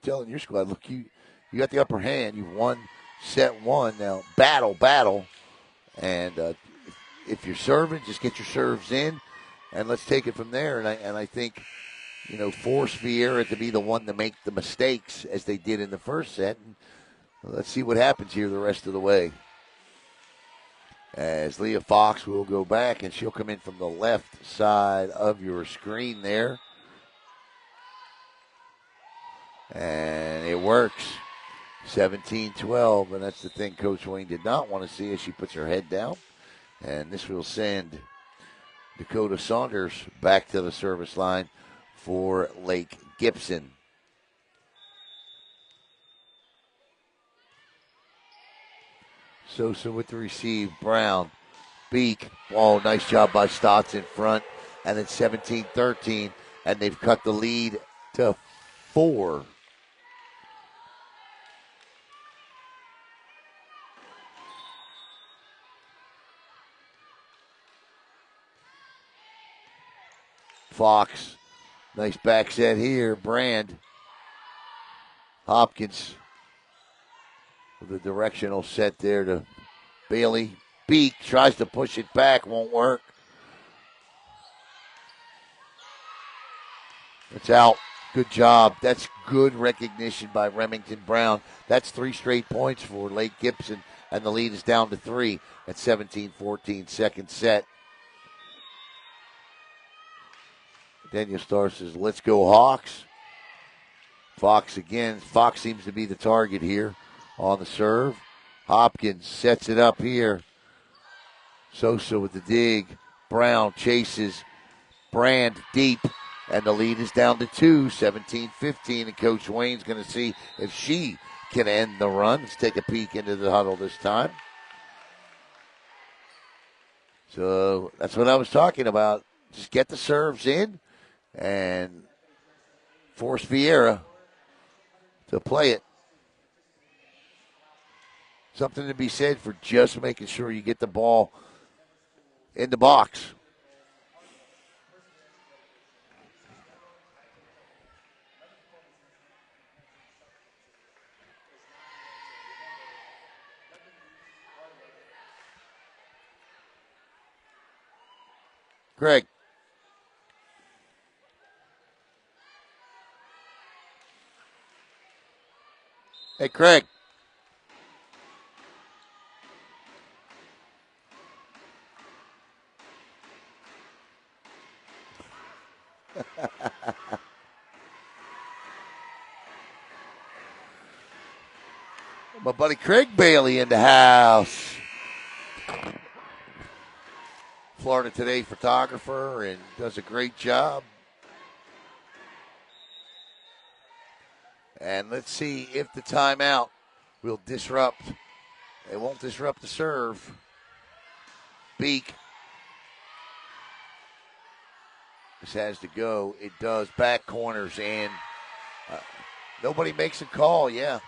telling your squad, look, you got the upper hand. You've won set one. Now, battle. And if you're serving, just get your serves in, and let's take it from there. And I think, force VIERA to be the one to make the mistakes as they did in the first set. And let's see what happens here the rest of the way. As Leah Fox will go back, and she'll come in from the left side of your screen there. And it works. 17-12, and that's the thing Coach Wayne did not want to see as she puts her head down. And this will send Dakota Saunders back to the service line for Lake Gibson. Sosa with the receive. Brown. Beak. Oh, nice job by Stotts in front. And it's 17-13, and they've cut the lead to 4. Fox, nice back set here. Brand. Hopkins with a directional set there to Bailey. Beak tries to push it back, won't work. It's out. Good job. That's good recognition by Remington Brown. That's 3 straight points for Lake Gibson, and the lead is down to 3 at 17-14, second set. Daniel Starr says, let's go Hawks. Fox again. Fox seems to be the target here on the serve. Hopkins sets it up here. Sosa with the dig. Brown chases. Brand deep. And the lead is down to 2, 17-15. And Coach Wayne's going to see if she can end the run. Let's take a peek into the huddle this time. So that's what I was talking about. Just get the serves in and force VIERA to play it. Something to be said for just making sure you get the ball in the box. Greg. Hey, Craig. My buddy Craig Bailey in the house. Florida Today photographer and does a great job. And let's see if the timeout will disrupt. It won't disrupt the serve. Beak. This has to go. It does. Back corners and nobody makes a call. Yeah.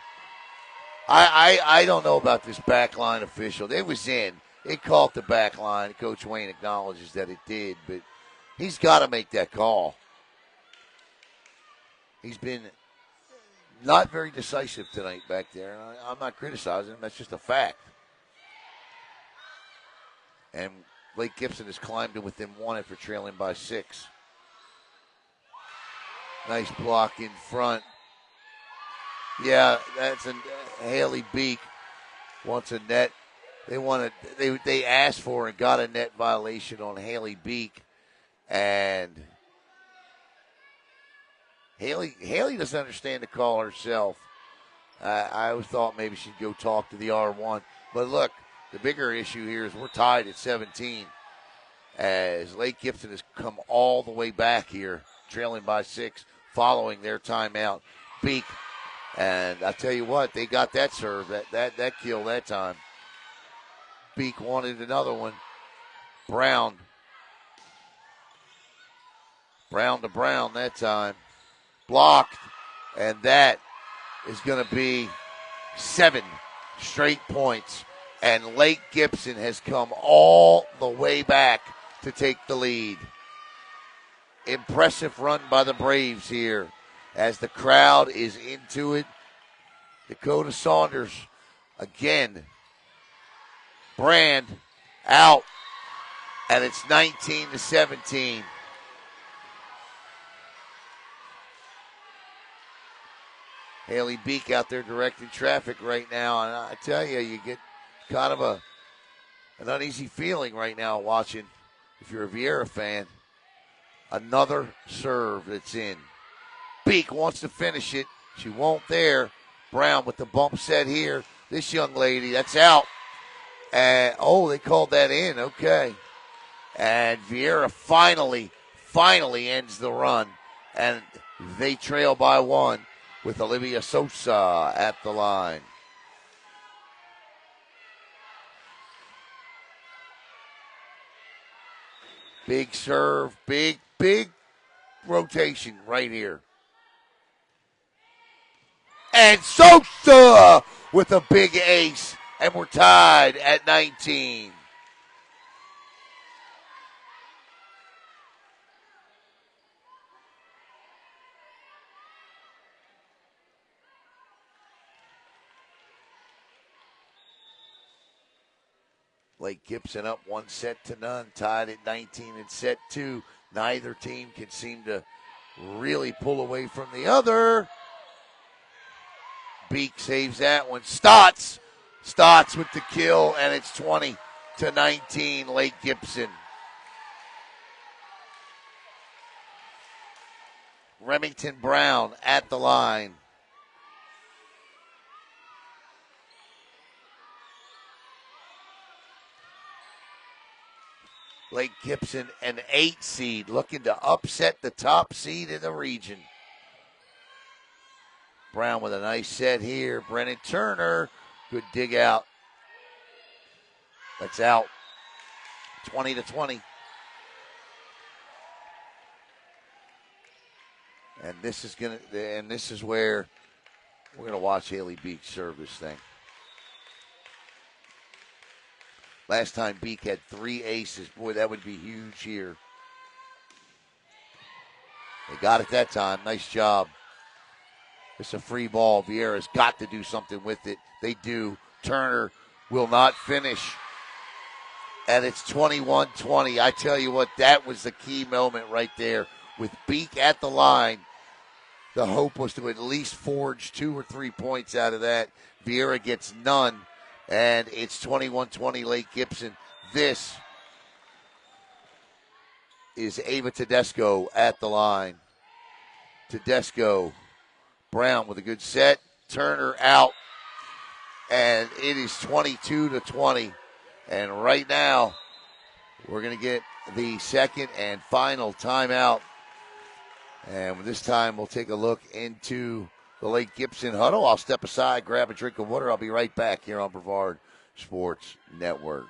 I don't know about this back line official. It was in. It called the back line. Coach Wayne acknowledges that it did, but he's got to make that call. He's been not very decisive tonight back there. I'm not criticizing him. That's just a fact. And Lake Gibson has climbed to within 1 after trailing by 6. Nice block in front. Yeah, that's a Haley Beak wants a net. They asked for and got a net violation on Haley Beak, and Haley doesn't understand the call herself. I always thought maybe she'd go talk to the R1. But look, the bigger issue here is we're tied at 17 as Lake Gibson has come all the way back here, trailing by 6, following their timeout. Beak, and I tell you what, they got that serve, that kill that time. Beak wanted another one. Brown to Brown that time. Blocked, and that is going to be 7 straight points. And Lake Gibson has come all the way back to take the lead. Impressive run by the Braves here as the crowd is into it. Dakota Saunders Again, Brand out, and it's 19-17. Haley Beak out there directing traffic right now, and I tell you, you get kind of an uneasy feeling right now watching if you're a VIERA fan. Another serve that's in. Beak wants to finish it. She won't there. Brown with the bump set here. This young lady, that's out. And they called that in. Okay. And VIERA finally ends the run. And they trail by one with Olivia Sosa at the line. Big serve, big rotation right here. And Sosa with a big ace. And we're tied at 19. Lake Gibson up 1-0, tied at 19 in set two. Neither team can seem to really pull away from the other. Beak saves that one. Stotts with the kill, and it's 20-19, Lake Gibson. Remington Brown at the line. Lake Gibson, an 8 seed, looking to upset the top seed in the region. Brown with a nice set here. Brennan Turner, good dig out. That's out. 20-20. And this is where we're gonna watch Haley Beak serve this thing. Last time Beak had 3 aces. Boy, that would be huge here. They got it that time. Nice job. It's a free ball. VIERA's got to do something with it. They do. Turner will not finish. And it's 21-20. I tell you what, that was the key moment right there. With Beak at the line, the hope was to at least forge 2 or 3 points out of that. VIERA gets none. And it's 21-20 Lake Gibson. This is Ava Tedesco at the line. Tedesco, Brown with a good set. Turner out. And it is 22-20. And right now, we're going to get the second and final timeout. And this time, we'll take a look into the Lake Gibson huddle. I'll step aside, grab a drink of water. I'll be right back here on Brevard Sports Network.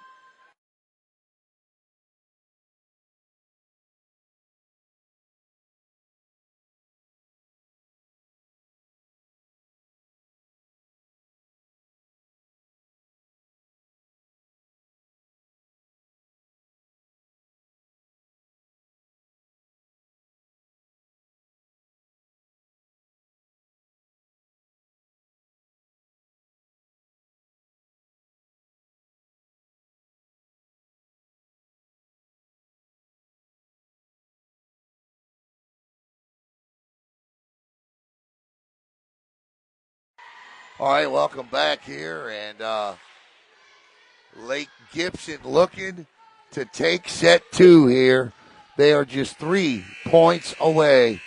All right, welcome back here. And Lake Gibson looking to take set 2 here. They are just 3 points away.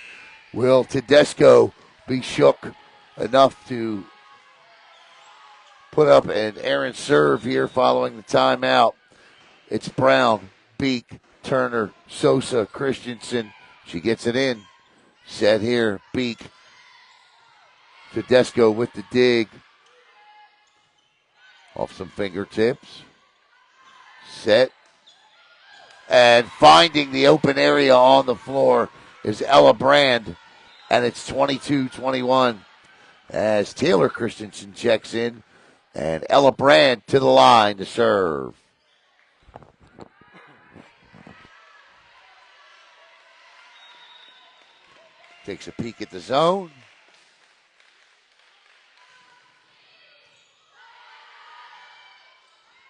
Will Tedesco be shook enough to put up an errant serve here following the timeout? It's Brown, Beak, Turner, Sosa, Christensen. She gets it in. Set here, Beak. Tedesco with the dig. Off some fingertips. Set. And finding the open area on the floor is Ella Brand. And it's 22-21 as Taylor Christensen checks in. And Ella Brand to the line to serve. Takes a peek at the zone.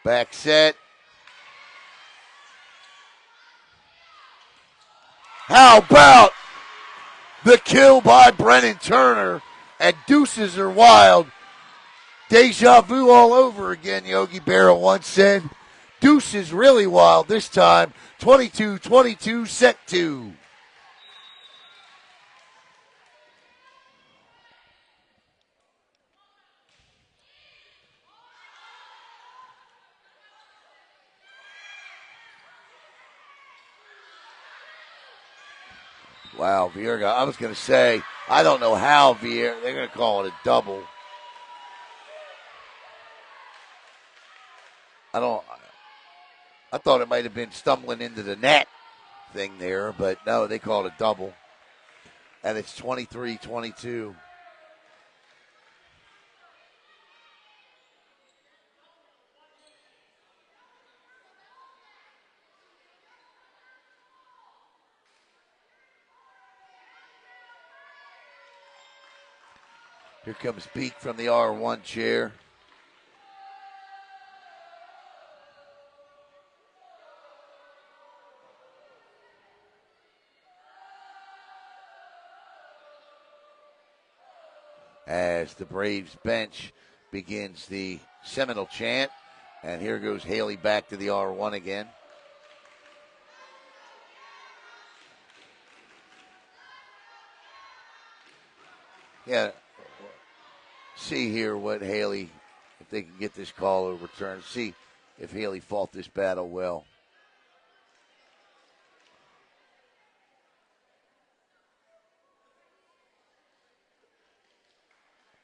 Back set. How about the kill by Brennan Turner? And deuces are wild. Deja vu all over again, Yogi Berra once said. Deuces really wild this time. 22-22, set 2. Wow, VIERA. I was going to say, I don't know how VIERA, they're going to call it a double. I thought it might have been stumbling into the net thing there, but no, they called it a double. And it's 23-22. Here comes Beak from the R1 chair. As the Braves bench begins the Seminole chant. And here goes Haley back to the R1 again. Yeah, see here what Haley, if they can get this call overturned, see if Haley fought this battle well.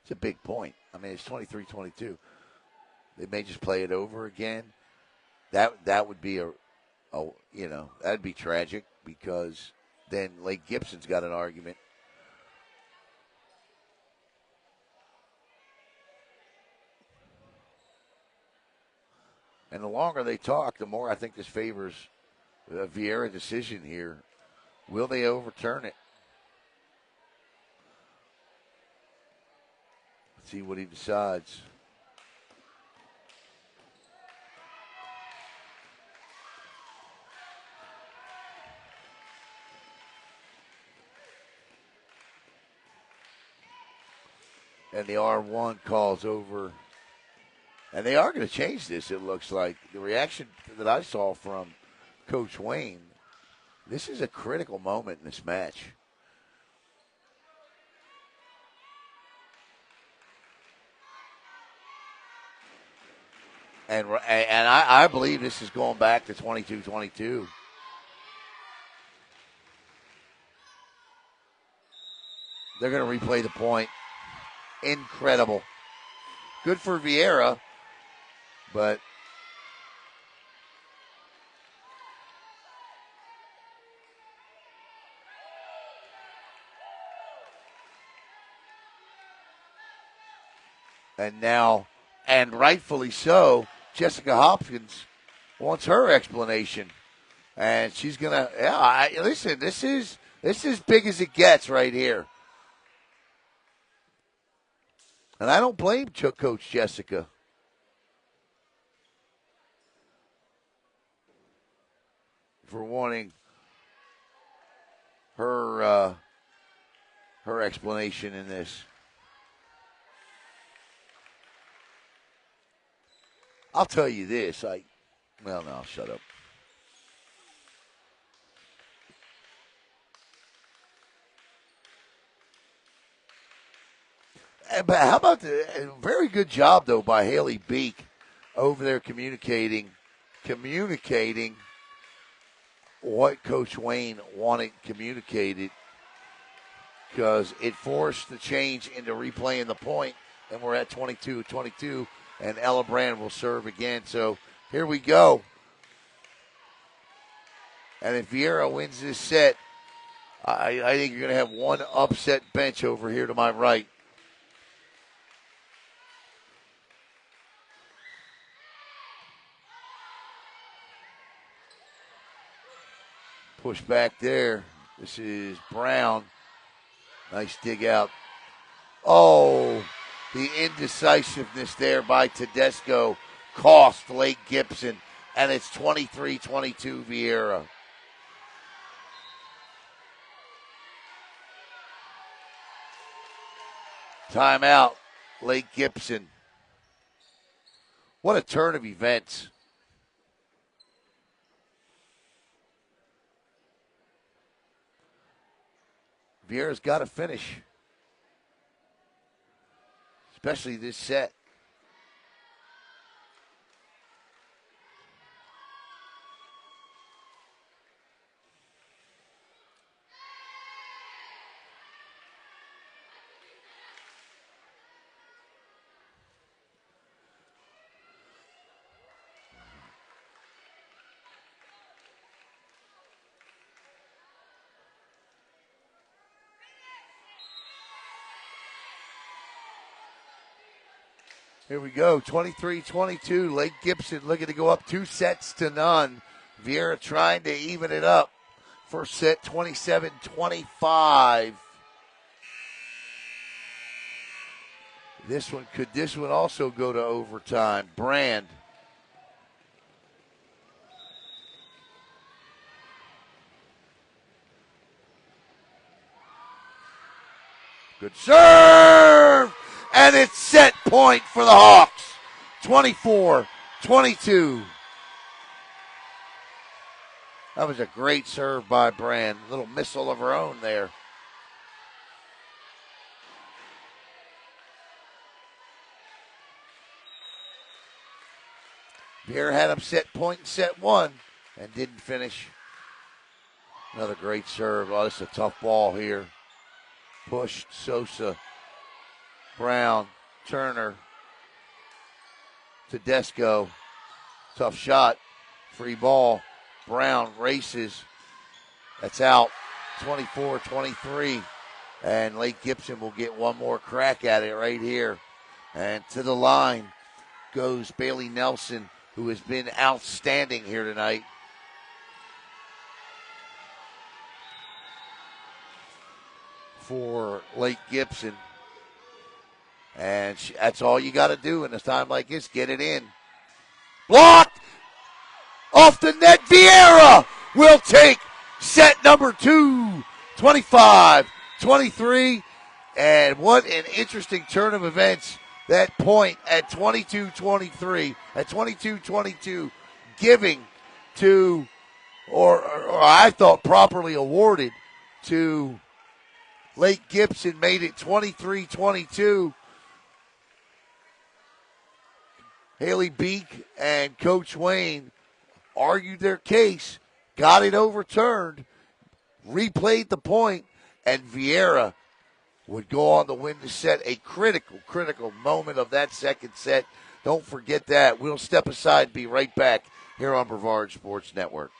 It's a big point. I mean, it's 23-22. They may just play it over again. That would be that'd be tragic because then Lake Gibson's got an argument. And the longer they talk, the more I think this favors a VIERA decision here. Will they overturn it? Let's see what he decides. And the R1 calls over. And they are going to change this, it looks like. The reaction that I saw from Coach Wayne, this is a critical moment in this match. And I believe this is going back to 22-22. They're going to replay the point. Incredible. Good for VIERA, but and now, and rightfully so, Jessica Hopkins wants her explanation. And she's going to, listen, this is big as it gets right here. And I don't blame Coach Jessica. For wanting her explanation in this. I'll tell you this. No, I'll shut up. But how about the very good job, though, by Haley Beak over there communicating what Coach Wayne wanted communicated, because it forced the change into replaying the point, and we're at 22-22, and Ella Brand will serve again. So here we go. And if VIERA wins this set, I think you're going to have one upset bench over here to my right. Push back there. This is Brown. Nice dig out. Oh, the indecisiveness there by Tedesco cost Lake Gibson, and it's 23-22 VIERA. Timeout, Lake Gibson. What a turn of events. VIERA's got to finish, especially this set. Here we go, 23-22. Lake Gibson looking to go up 2-0. VIERA trying to even it up. First set, 27-25. Could this one also go to overtime? Brand. Good serve! And it's set point for the Hawks. 24-22. That was a great serve by Brand. Little missile of her own there. VIERA had him set point in set one and didn't finish. Another great serve. Oh, this is a tough ball here. Pushed Sosa, Brown, Turner, Tedesco. Tough shot. Free ball. Brown races. That's out. 24-23. And Lake Gibson will get one more crack at it right here. And to the line goes Bailey Nelson, who has been outstanding here tonight. For Lake Gibson. And that's all you got to do in a time like this. Get it in. Blocked! Off the net. VIERA will take set number 2. 25-23. And what an interesting turn of events. That point at 22-23, at 22-22, giving to, or I thought properly awarded to Lake Gibson, made it 23-22. Haley Beek and Coach Wayne argued their case, got it overturned, replayed the point, and VIERA would go on to win the set. A critical moment of that second set. Don't forget that. We'll step aside and be right back here on Brevard Sports Network.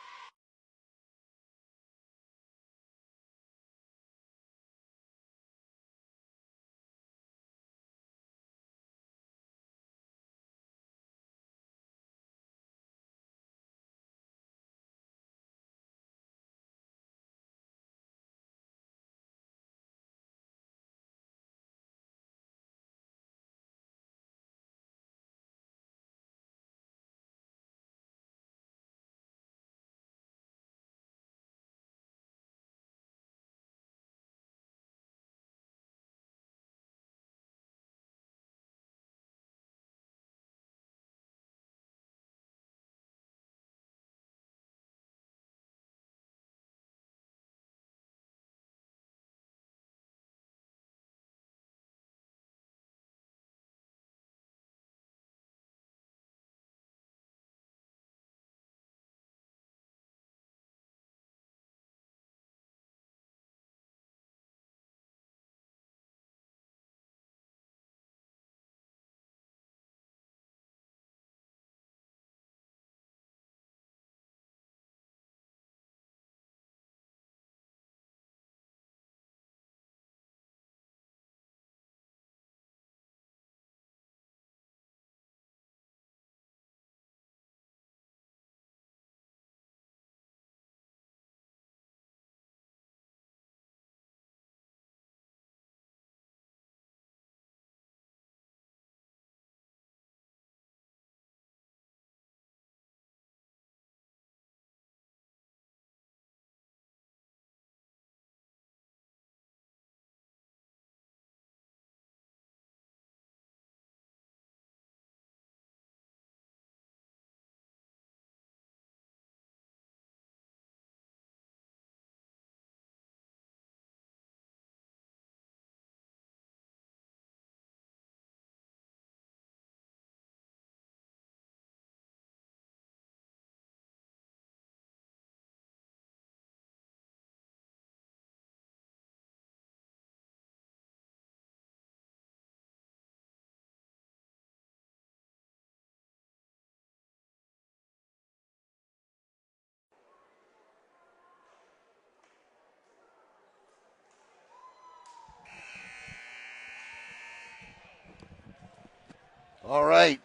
All right.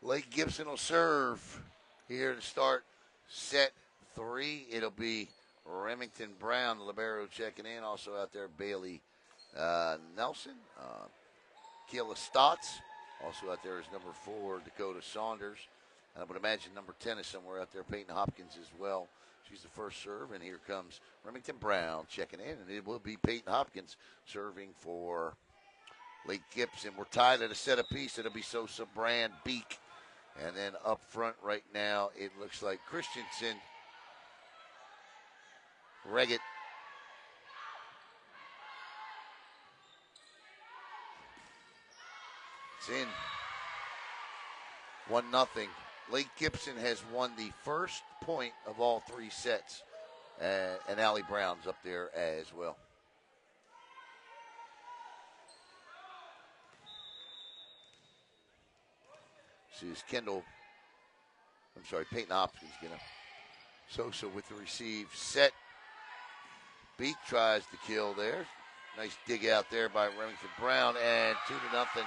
Lake Gibson will serve here to start set 3. It'll be Remington Brown, the libero, checking in. Also out there, Bailey Nelson. Keila Stotts. Also out there is number 4, Dakota Saunders. And I would imagine number 10 is somewhere out there, Peyton Hopkins as well. She's the first serve, and here comes Remington Brown checking in, and it will be Peyton Hopkins serving for Lake Gibson. We're tied at a set apiece. It'll be Sosa, Brand, Beek. And then up front right now, it looks like Christensen, Reggett, it's in 1-0. Lake Gibson has won the first point of all 3 sets. And Allie Brown's up there as well. This is Peyton Hopkins gonna Sosa with the receive set. Beak tries to kill there. Nice dig out there by Remington Brown, and 2-0.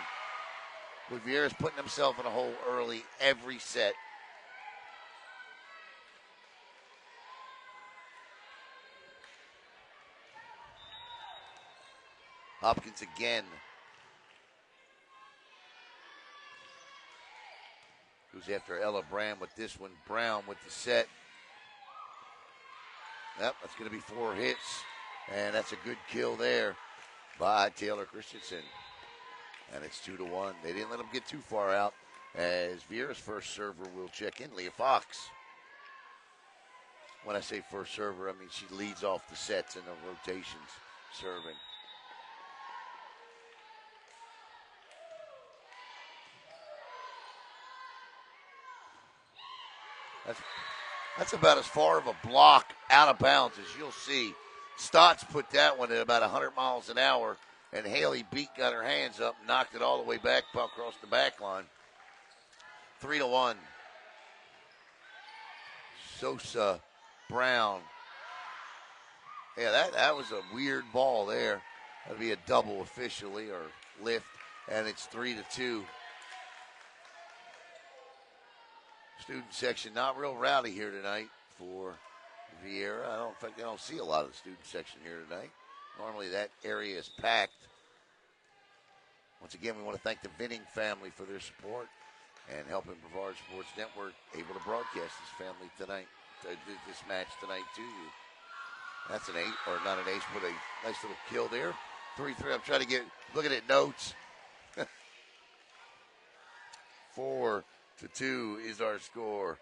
VIERA's putting himself in a hole early every set. Hopkins again. Goes after Ella Brand with this one. Brown with the set. Yep, that's going to be 4 hits. And that's a good kill there by Taylor Christensen. And it's 2-1. They didn't let him get too far out, as VIERA's first server will check in, Leah Fox. When I say first server, I mean she leads off the sets and the rotations serving. That's about as far of a block out of bounds as you'll see. Stotts put that one at about 100 miles an hour, and Haley Beek got her hands up and knocked it all the way back across the back line. 3-1. Sosa, Brown. Yeah, that was a weird ball there. That'd be a double officially, or lift, and it's 3-2. Student section not real rowdy here tonight for VIERA. I don't see a lot of the student section here tonight. Normally that area is packed. Once again, we want to thank the Vinning family for their support and helping Brevard Sports Network able to broadcast this match tonight to you. That's an 8, or not an ace, but a nice little kill there. 3-3. I'm trying to looking at notes. 4-2 is our score.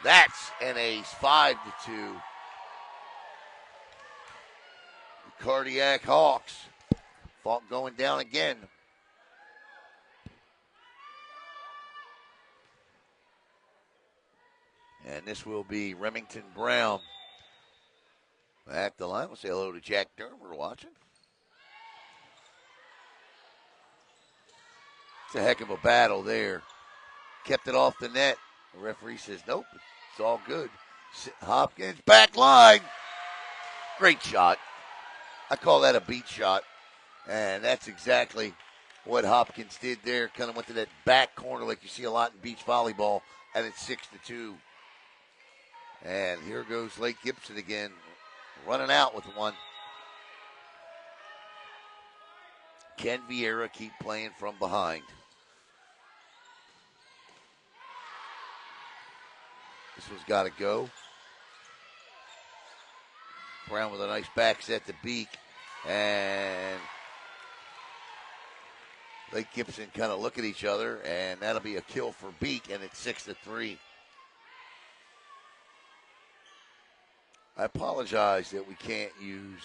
That's an ace. 5-2. The Cardiac Hawks fought going down again. And this will be Remington Brown at the line. We'll say hello to Jack Dermer watching. It's a heck of a battle there. Kept it off the net. The referee says, nope, it's all good. Hopkins, back line. Great shot. I call that a beat shot. And that's exactly what Hopkins did there. Kind of went to that back corner like you see a lot in beach volleyball. And it's 6-2. And here goes Lake Gibson again, running out with one. Can VIERA keep playing from behind? This one's got to go. Brown with a nice back set to Beek. And Lake Gibson kind of look at each other, and that'll be a kill for Beek, and it's 6-3. I apologize that we can't use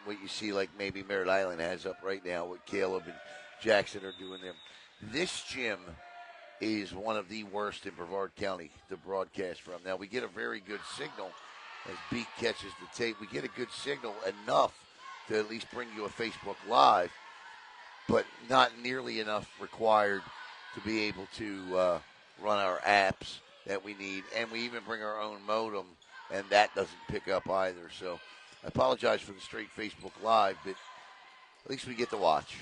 what you see like maybe Merritt Island has up right now, what Caleb and Jackson are doing there. This gym is one of the worst in Brevard County to broadcast from. Now, we get a very good signal as Beek catches the tape. We get a good signal enough to at least bring you a Facebook Live, but not nearly enough required to be able to run our apps that we need. And we even bring our own modem and that doesn't pick up either. So I apologize for the straight Facebook Live, but at least we get to watch.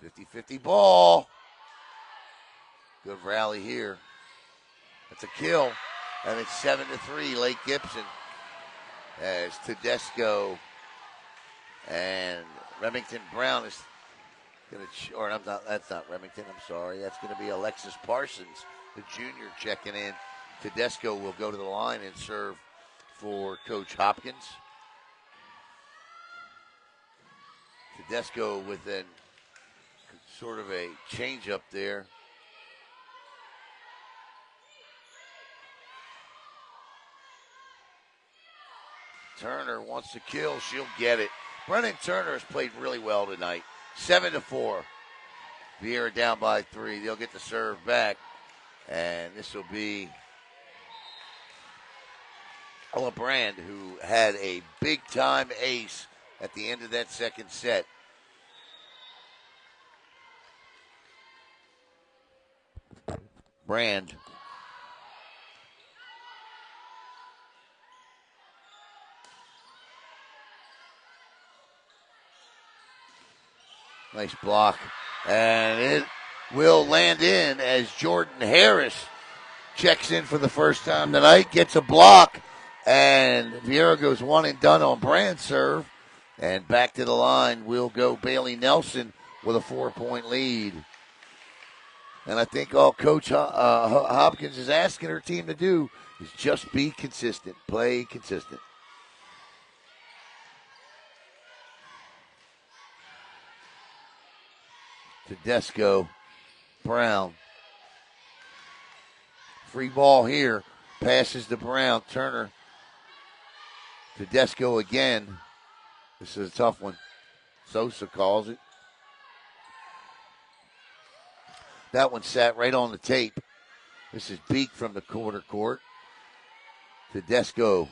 .50-50 ball. Good rally here. That's a kill. And it's 7-3, Lake Gibson. As Tedesco and Remington Brown is going to, or that's not Remington, I'm sorry. That's going to be Alexis Parsons, the junior, checking in. Tedesco will go to the line and serve for Coach Hopkins. Tedesco with an sort of a change up there. Turner wants to kill. She'll get it. Brennan Turner has played really well tonight. 7-4. VIERA down by 3. They'll get the serve back. And this will be Ella Brand, who had a big-time ace at the end of that second set. Brand. Nice block. And it will land in as Jordan Harris checks in for the first time tonight, gets a block, and VIERA goes one and done on Brand's serve. And back to the line will go Bailey Nelson with a 4-point lead. And I think all Coach Hopkins is asking her team to do is just be consistent, play consistent. Tedesco, Brown. Free ball here. Passes to Brown. Turner. Tedesco again. This is a tough one. Sosa calls it. That one sat right on the tape. This is Beek from the corner court. Tedesco.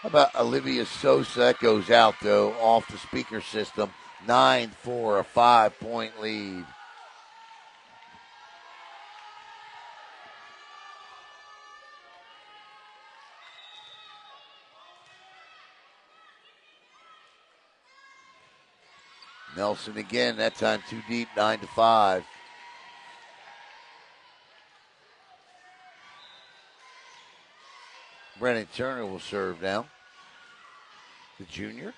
How about Olivia Sosa? That goes out, though, off the speaker system. 9-4, a 5-point lead. Nelson again, that time too deep, 9-5. Brennan Turner will serve now. The junior.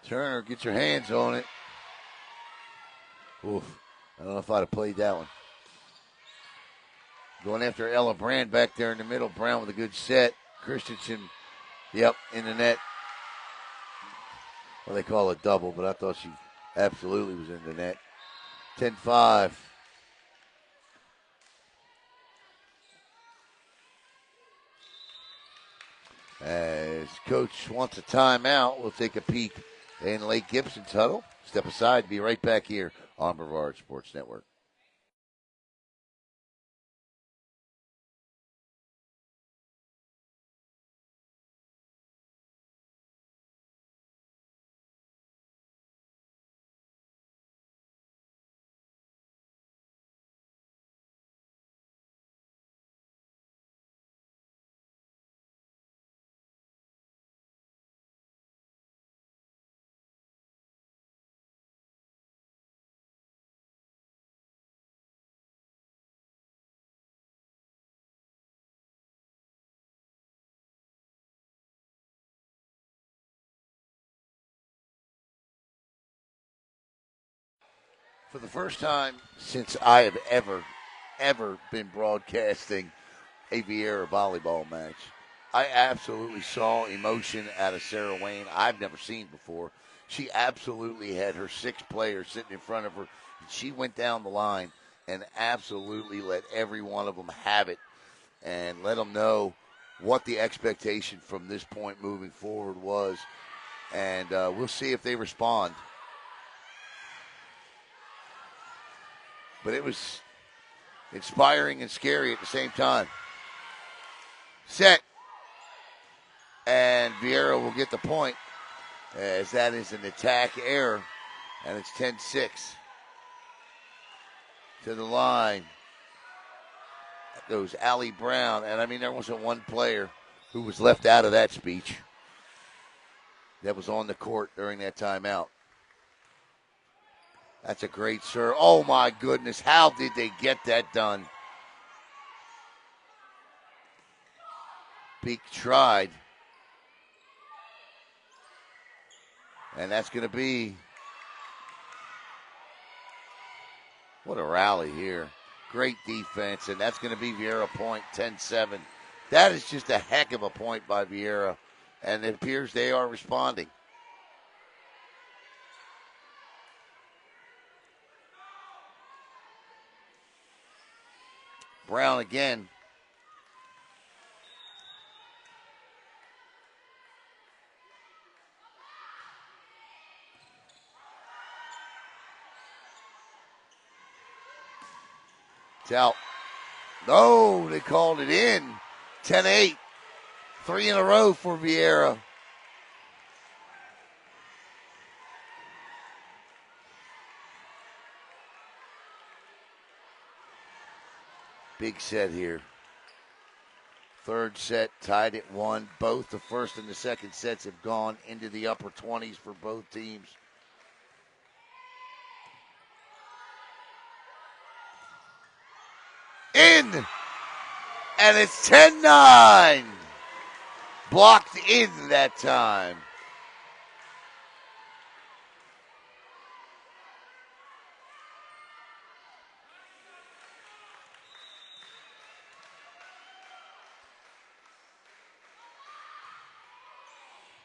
Turner, get your hands on it. Oof. I don't know if I'd have played that one. Going after Ella Brand back there in the middle. Brown with a good set. Christensen, yep, in the net. Well, they call it double, but I thought she absolutely was in the net. 10-5. As Coach wants a timeout, we'll take a peek in Lake Gibson's huddle. Step aside, be right back here on Brevard Sports Network. For the first time since I have ever been broadcasting a VIERA volleyball match, I absolutely saw emotion out of Sarah Wayne I've never seen before. She absolutely had her 6 players sitting in front of her. She went down the line and absolutely let every one of them have it and let them know what the expectation from this point moving forward was. And we'll see if they respond. But it was inspiring and scary at the same time. Set. And VIERA will get the point, as that is an attack error. And it's 10-6. To the line. That goes Allie Brown. And, I mean, there wasn't one player who was left out of that speech that was on the court during that timeout. That's a great serve. Oh, my goodness. How did they get that done? Beek tried. And that's going to be... What a rally here. Great defense, and that's going to be VIERA point, 10-7. That is just a heck of a point by VIERA, and it appears they are responding. Brown again. It's out. No, they called it in. 10-8. 3 in a row for VIERA. Big set here. Third set tied at 1. Both the first and the second sets have gone into the upper 20s for both teams. In! And it's 10-9. Blocked in that time.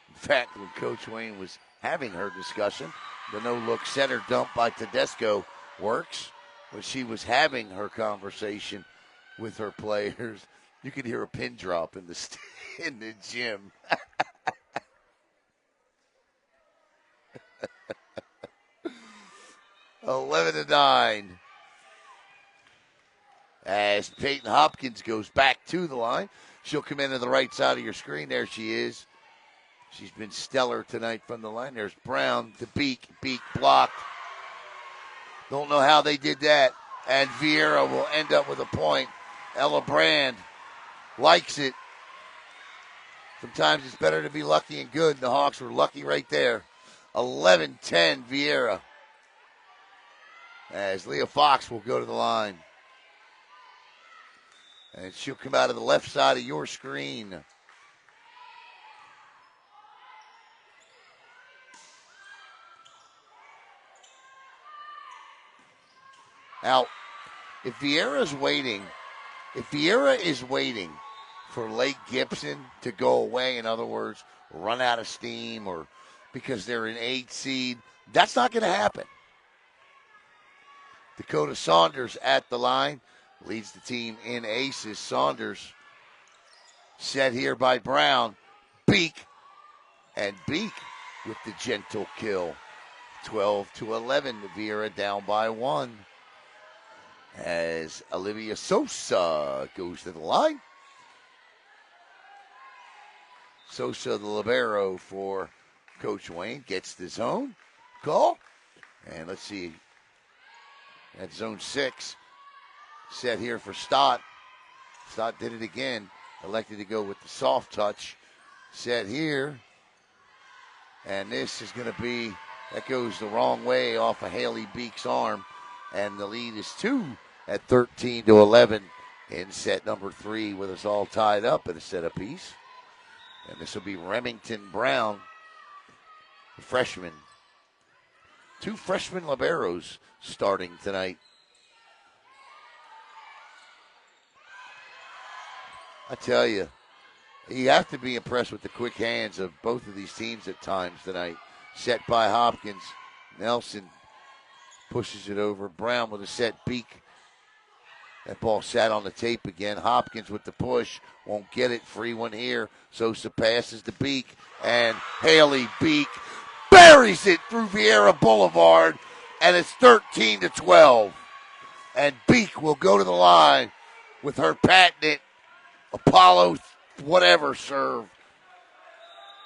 In fact, when Coach Wayne was having her discussion, the no-look center dump by Tedesco works. When she was having her conversation with her players, you could hear a pin drop in the gym. 11-9. As Peyton Hopkins goes back to the line, she'll come into the right side of your screen. There she is. She's been stellar tonight from the line. There's Brown to Beek. Beek blocked. Don't know how they did that. And VIERA will end up with a point. Ella Brand likes it. Sometimes it's better to be lucky and good. The Hawks were lucky right there. 11-10 VIERA. As Leah Fox will go to the line. And she'll come out of the left side of your screen. Now, if VIERA is waiting for Lake Gibson to go away, in other words, run out of steam, or because they're an 8 seed, that's not going to happen. Dakota Saunders at the line, leads the team in aces. Saunders set here by Brown. Beek, and Beek with the gentle kill. 12-11, VIERA down by 1. As Olivia Sosa goes to the line. Sosa, the libero for Coach Wayne, gets the zone call. And let's see. At zone 6, set here for Stott. Stott did it again. Elected to go with the soft touch. Set here. And this is going to be, that goes the wrong way off of Haley Beek's arm. And the lead is 2 at 13-11 in set number 3, with us all tied up in a set apiece. And this will be Remington Brown, the freshman. 2 freshman liberos starting tonight. I tell you, you have to be impressed with the quick hands of both of these teams at times tonight. Set by Hopkins. Nelson pushes it over. Brown with a set. Beek That ball sat on the tape again. Hopkins with the push. Won't get it. Free one here. Sosa passes to Beek. And Haley Beek buries it through Vieira Boulevard. And it's 13-12. And Beek will go to the line with her patented Apollo whatever serve.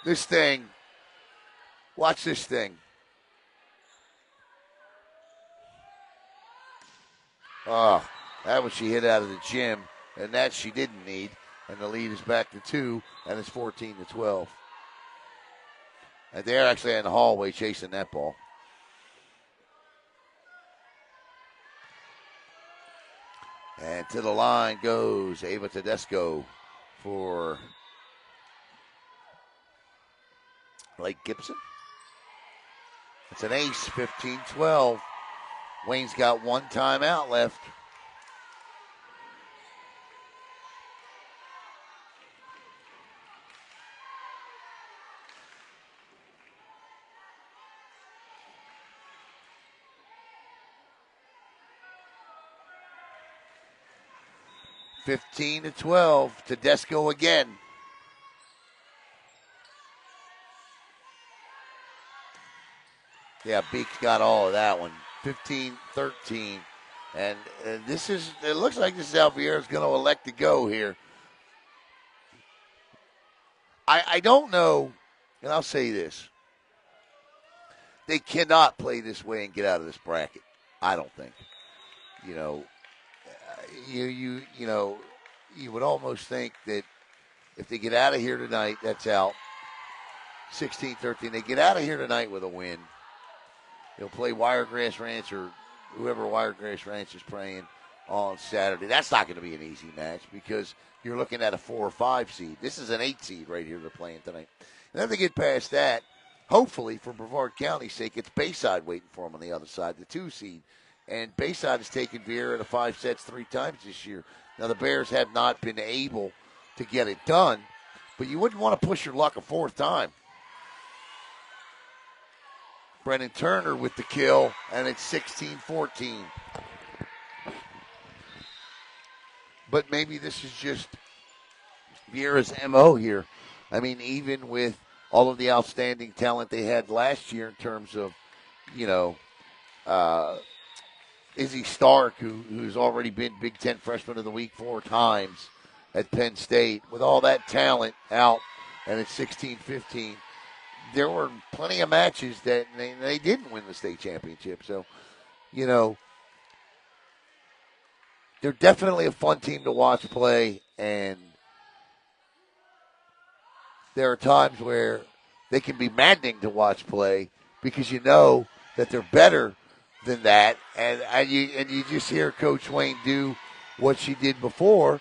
This thing. Watch this thing. Oh, that was she hit out of the gym, and that she didn't need. And the lead is back to 2, and it's 14-12. And they're actually in the hallway chasing that ball. And to the line goes Ava Tedesco for Lake Gibson. It's an ace, 15-12. Wayne's got one timeout left. (15-12). Tedesco again. Yeah, Beek's got all of that one. 15-13. And it looks like this is how Vieira's going to elect to go here. I don't know, and I'll say this. They cannot play this way and get out of this bracket. I don't think. You know, you would almost think that if they get out of here tonight, that's out. 16-13. They get out of here tonight with a win. They'll play Wiregrass Ranch or whoever Wiregrass Ranch is playing on Saturday. That's not going to be an easy match because you're looking at a 4 or 5 seed. This is an 8 seed right here they're playing tonight. And then they get past that, hopefully for Brevard County's sake, it's Bayside waiting for them on the other side, the 2 seed. And Bayside has taken Vieira to 5 sets 3 times this year. Now the Bears have not been able to get it done, but you wouldn't want to push your luck a 4th time. Brennan Turner with the kill, and it's 16-14. But maybe this is just Vieira's MO here. I mean, even with all of the outstanding talent they had last year in terms of, Izzy Stark, who's already been Big Ten Freshman of the Week 4 times at Penn State, with all that talent out, and it's 16-15. There were plenty of matches that they didn't win the state championship. So, they're definitely a fun team to watch play, and there are times where they can be maddening to watch play because you know that they're better than that, and you just hear Coach Wayne do what she did before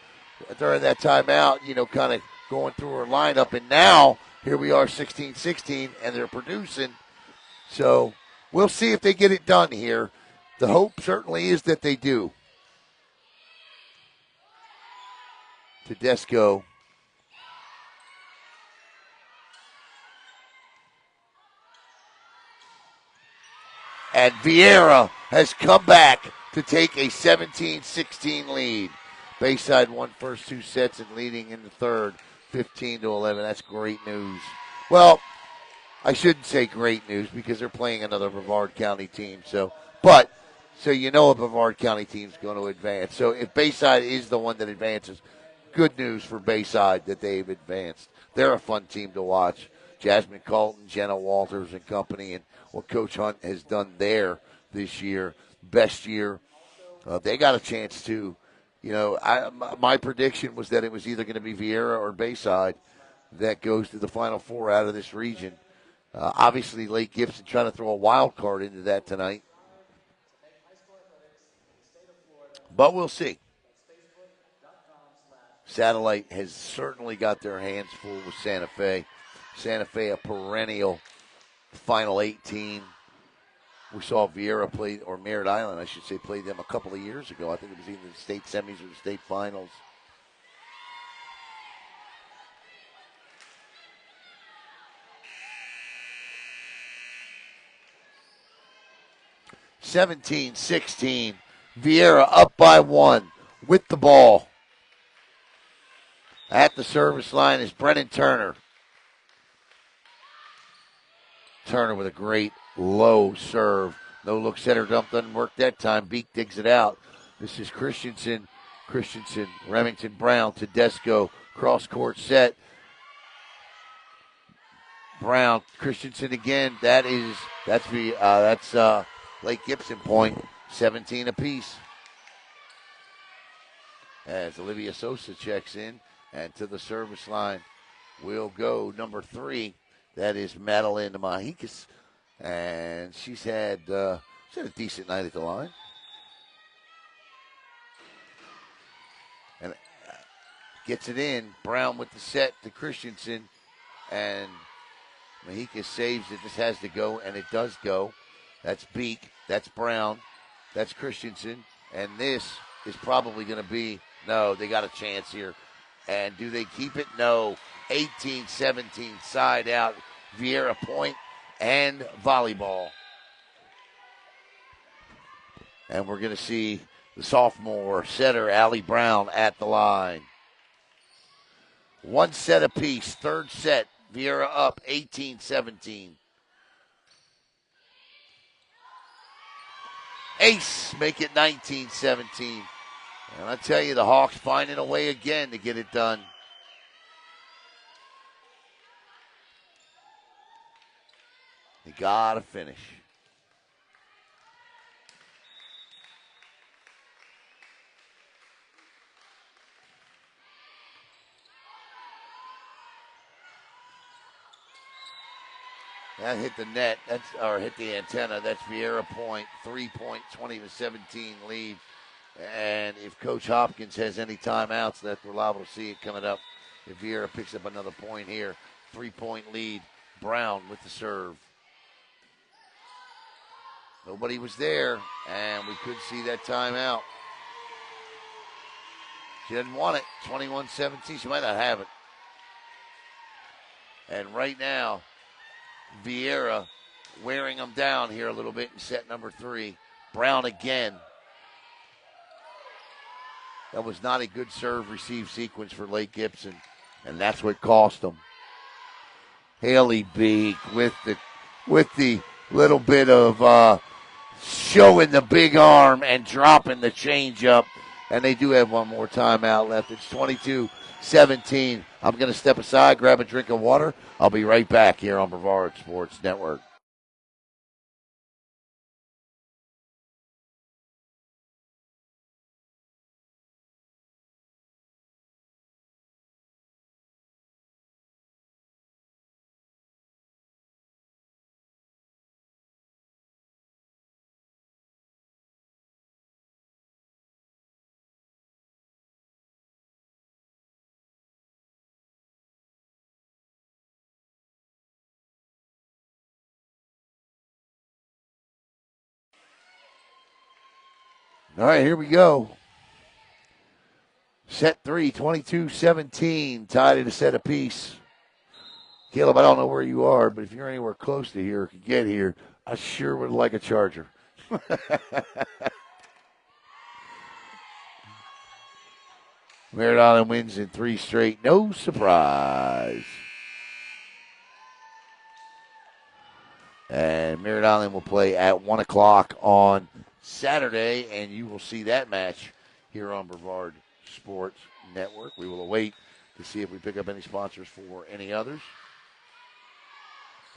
during that timeout, kind of going through her lineup, and now here we are 16-16, and they're producing. So we'll see if they get it done here. The hope certainly is that they do. Tedesco. And Vieira has come back to take a 17-16 lead. Bayside won first 2 sets and leading in the third, 15-11. That's great news. Well, I shouldn't say great news because they're playing another Brevard County team. So a Brevard County team's going to advance. So if Bayside is the one that advances, good news for Bayside that they've advanced. They're a fun team to watch. Jasmine Colton, Jenna Walters and company, and what Coach Hunt has done there this year, best year. They got a chance to. My prediction was that it was either going to be Vieira or Bayside that goes to the Final Four out of this region. Obviously, Lake Gibson trying to throw a wild card into that tonight. But we'll see. Satellite has certainly got their hands full with Santa Fe. Santa Fe, a perennial Final 8 team. We saw Vieira play, or Merritt Island, I should say, played them a couple of years ago. I think it was either the state semis or the state finals. (17-16). Vieira up by 1. with the ball. At the service line is Brennan Turner. Turner with a great low serve. No look center dump doesn't work that time. Beek digs it out. This is Christensen, Remington, Brown, Tedesco, cross court set. Brown, Christensen again. That's Lake Gibson point. 17 apiece. As Olivia Sosa checks in, and to the service line will go number 3. That is Madeline Mahikas, and she's had a decent night at the line. And gets it in. Brown with the set to Christensen, and Mahikas saves it. This has to go, and it does go. That's Beek. That's Brown. That's Christensen. And this is probably going to be, no, they got a chance here. And do they keep it? No. 18-17 side out. VIERA point and volleyball. And we're going to see the sophomore setter, Allie Brown, at the line. 1 set apiece. Third set. VIERA up 18-17. Ace, make it 19-17. And I tell you, the Hawks finding a way again to get it done. They got to finish. That hit the net, or hit the antenna. That's VIERA point, 3-point, 20-17 lead. And if Coach Hopkins has any timeouts left, we're liable to see it coming up. If VIERA picks up another point here, 3-point lead. Brown with the serve. Nobody was there, and we could see that timeout. She didn't want it. 21-17. She might not have it. And right now, VIERA wearing them down here a little bit in set number 3. Brown again. That was not a good serve-receive sequence for Lake Gibson, and that's what cost them. Haley Beek with the little bit of showing the big arm and dropping the changeup, and they do have one more timeout left. It's 22-17. I'm going to step aside, grab a drink of water. I'll be right back here on Brevard Sports Network. All right, here we go. Set 3, 22-17, tied at a set apiece. Caleb, I don't know where you are, but if you're anywhere close to here or can get here, I sure would like a charger. Merritt Island wins in 3 straight. No surprise. And Merritt Island will play at 1 o'clock on Saturday, and you will see that match here on Brevard Sports Network. We will await to see if we pick up any sponsors for any others.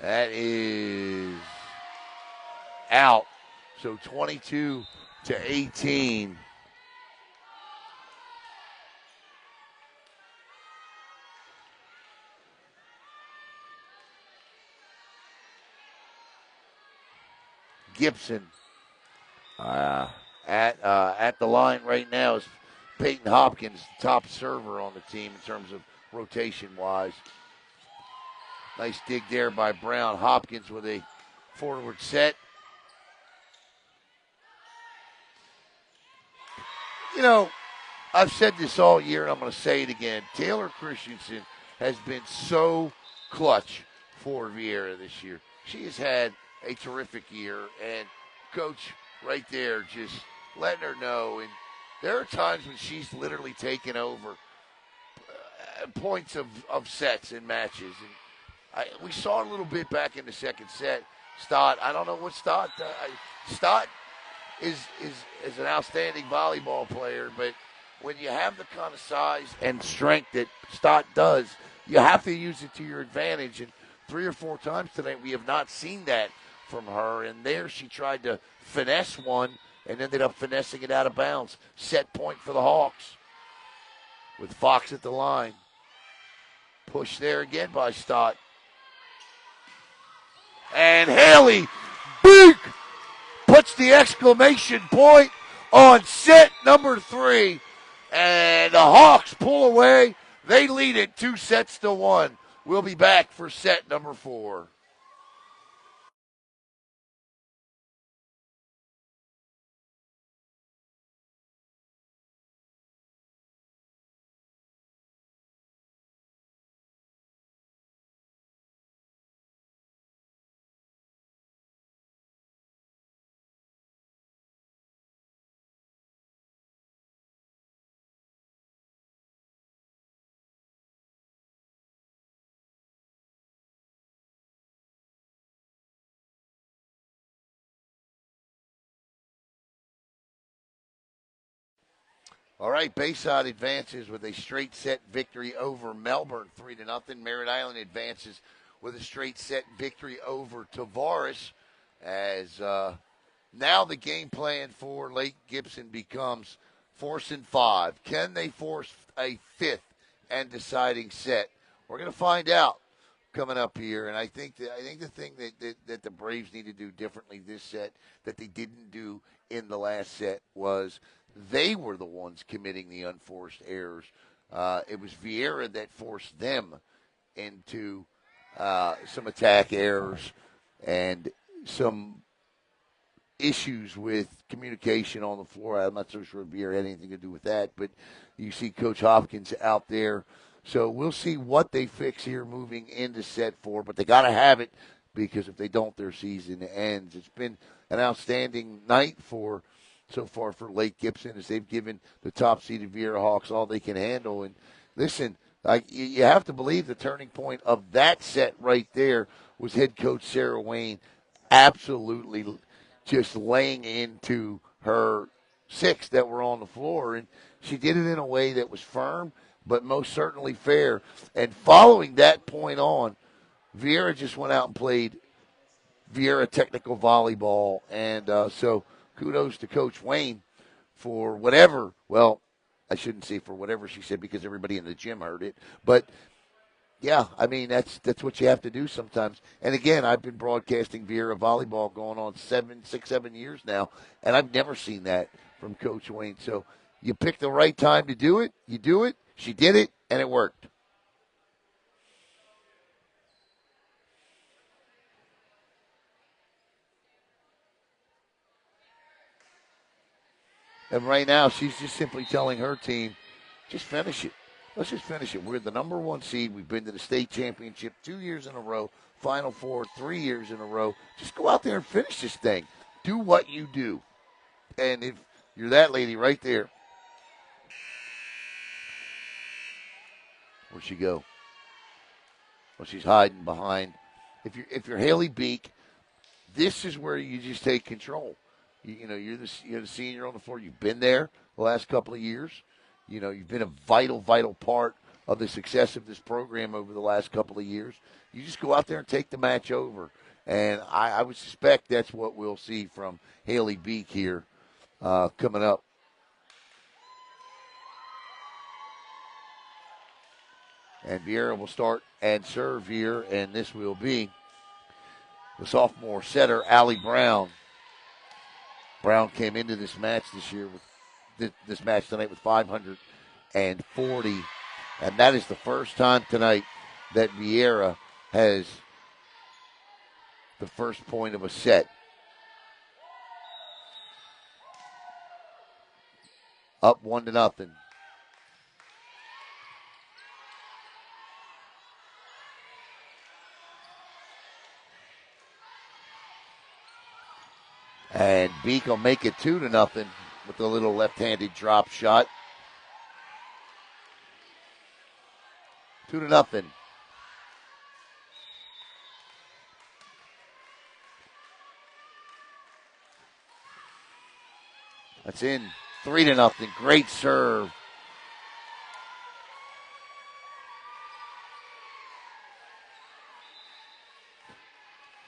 That is out. So 22-18. Gibson at the line right now is Peyton Hopkins, top server on the team in terms of rotation-wise. Nice dig there by Brown. Hopkins with a forward set. You know, I've said this all year, and I'm going to say it again. Taylor Christensen has been so clutch for VIERA this year. She has had a terrific year, and Coach right there just letting her know. And There are times when she's literally taken over points of sets and matches. And we saw it a little bit back in the second set. Stott, I don't know what Stott. Stott is an outstanding volleyball player, but when you have the kind of size and strength that Stott does, you have to use it to your advantage. And 3 or 4 times tonight, we have not seen that from her. And there she tried to finesse one and ended up finessing it out of bounds. Set point for the Hawks with Fox at the line. Push there again by Stott. And Haley Beek puts the exclamation point on set number 3. And the Hawks pull away. They lead it 2-1. We'll be back for set number 4. All right, Bayside advances with a straight set victory over Melbourne, 3-0. Merritt Island advances with a straight set victory over Tavares. As now the game plan for Lake Gibson becomes force and 5. Can they force a 5th and deciding set? We're going to find out coming up here. And I think the thing that the Braves need to do differently this set that they didn't do in the last set was they were the ones committing the unforced errors. It was VIERA that forced them into some attack errors and some issues with communication on the floor. I'm not so sure VIERA had anything to do with that, but you see Coach Hopkins out there. So we'll see what they fix here moving into set 4, but they got to have it because if they don't, their season ends. It's been an outstanding night so far for Lake Gibson as they've given the top-seeded VIERA Hawks all they can handle. And listen, you have to believe the turning point of that set right there was head coach Sarah Wayne absolutely just laying into her 6 that were on the floor. And she did it in a way that was firm, but most certainly fair. And following that point on, VIERA just went out and played VIERA technical volleyball. And so kudos to Coach Wayne for whatever, well, I shouldn't say for whatever she said because everybody in the gym heard it. But, yeah, I mean, that's what you have to do sometimes. And, again, I've been broadcasting VIERA volleyball going on 7 years now, and I've never seen that from Coach Wayne. So you pick the right time to do it, you do it. She did it, and it worked. And right now, she's just simply telling her team, just finish it. Let's just finish it. We're the number 1 seed. We've been to the state championship 2 years in a row, Final Four 3 years in a row. Just go out there and finish this thing. Do what you do. And if you're that lady right there, where'd she go? Well, she's hiding behind. If you're Haley Beek, this is where you just take control. You're the senior on the floor. You've been there the last couple of years. You've been a vital part of the success of this program over the last couple of years. You just go out there and take the match over. And I would suspect that's what we'll see from Haley Beek here coming up. And VIERA will start and serve here, and this will be the sophomore setter, Allie Brown. Brown came into this match this match tonight with 540, and that is the first time tonight that VIERA has the first point of a set. Up 1-0. And Beek will make it 2-0. with a little left-handed drop shot. 2-0. That's in. 3-0. Great serve.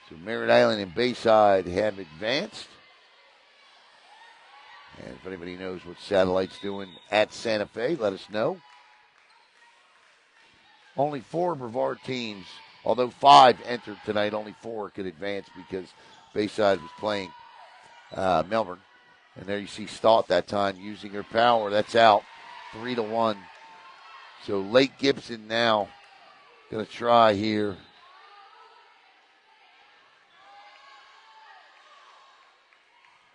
So Merritt Island and Bayside have advanced. And if anybody knows what Satellite's doing at Santa Fe, let us know. Only 4 Brevard teams, although 5 entered tonight, only 4 could advance because Bayside was playing Melbourne. And there you see Stott that time using her power. That's out. 3-1. So Lake Gibson now going to try here.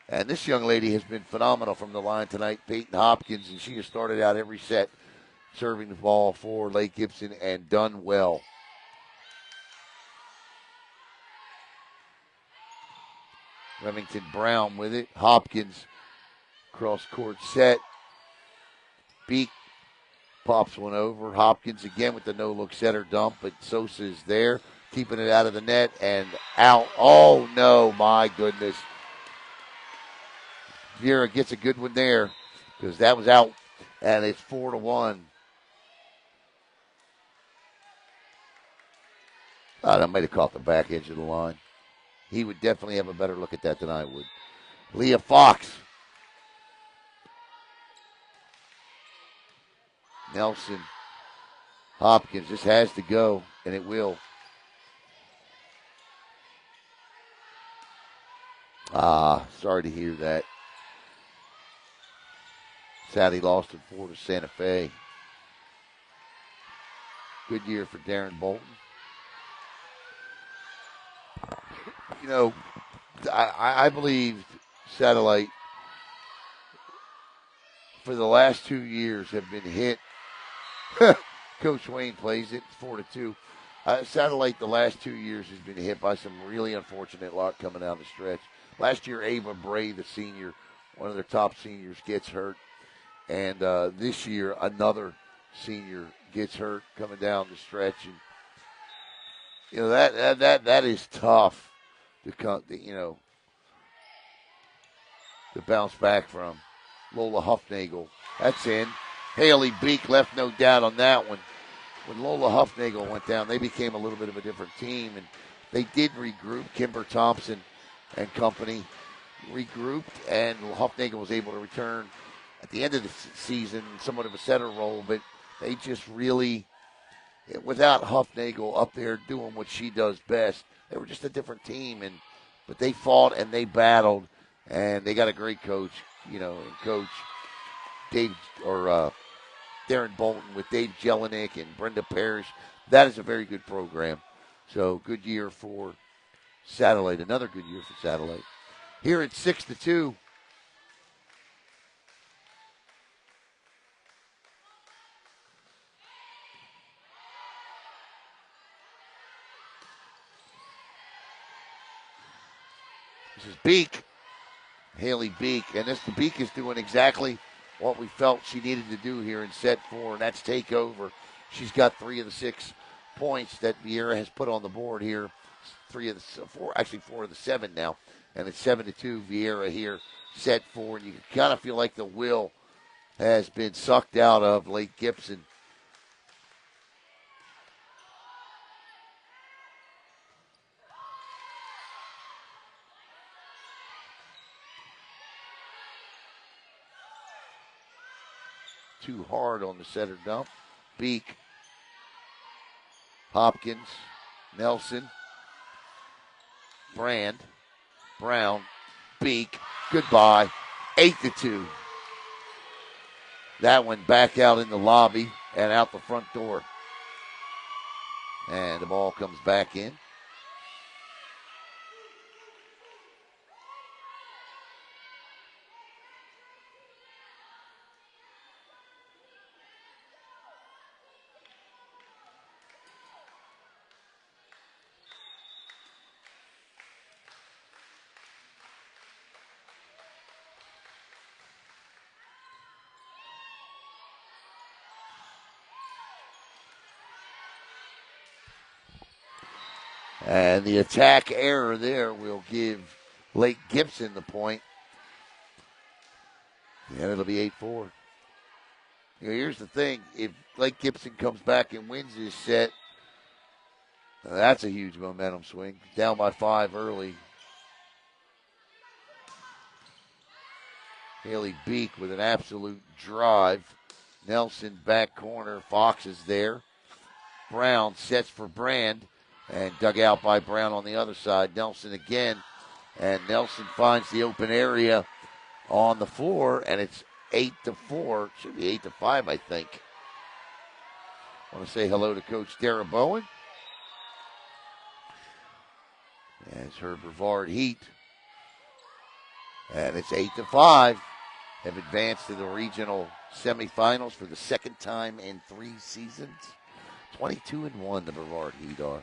And this young lady has been phenomenal from the line tonight, Peyton Hopkins, and she has started out every set serving the ball for Lake Gibson and done well. Remington Brown with it. Hopkins cross court set. Beak pops one over. Hopkins again with the no-look setter dump, but Sosa is there, keeping it out of the net and out. Oh, no, my goodness. VIERA gets a good one there because that was out, and it's 4-1. That might have caught the back edge of the line. He would definitely have a better look at that than I would. Leah Fox. Nelson. Hopkins. This has to go, and it will. Sorry to hear that. Sadly lost at 4 to Santa Fe. Good year for Darren Bolton. You know, I believe Satellite for the last 2 years have been hit. Coach Wayne plays it 4-2. Satellite the last 2 years has been hit by some really unfortunate luck coming down the stretch. Last year, Ava Bray, the senior, one of their top seniors, gets hurt. And this year, another senior gets hurt coming down the stretch. And, you know, that is tough to come, to bounce back from. Lola Huffnagel, that's in. Haley Beek left no doubt on that one. When Lola Huffnagel went down, they became a little bit of a different team, and they did regroup. Kimber Thompson and company regrouped, and Huffnagel was able to return at the end of the season, somewhat of a center role, but they just really, without Huffnagel up there doing what she does best, they were just a different team. But they fought and they battled, and they got a great coach, and Coach Dave Darren Bolton with Dave Jelinek and Brenda Parrish. That is a very good program. So good year for Satellite. Another good year for Satellite. Here at 6-2. This is Beek, Haley Beek, and the Beek is doing exactly what we felt she needed to do here in set 4, and that's take over. She's got 3 of the 6 points that VIERA has put on the board here. 4 of the 7 now, and it's 7-2 VIERA here, set 4, and you kind of feel like the will has been sucked out of Lake Gibson. Too hard on the setter dump. Beek, Hopkins, Nelson, Brand, Brown, Beek. Goodbye. 8-2. That one back out in the lobby and out the front door. And the ball comes back in. And the attack error there will give Lake Gibson the point. And it'll be 8-4. Here's the thing. If Lake Gibson comes back and wins this set, that's a huge momentum swing. Down by 5 early. Haley Beek with an absolute drive. Nelson back corner. Fox is there. Brown sets for Brand and dug out by Brown on the other side. Nelson again. And Nelson finds the open area on the floor, and it's 8-4. Should be 8-5, I think. I want to say hello to Coach Dara Bowen. As her Brevard Heat. And it's 8-5. Have advanced to the regional semifinals for the second time in 3 seasons. 22-1 the Brevard Heat are.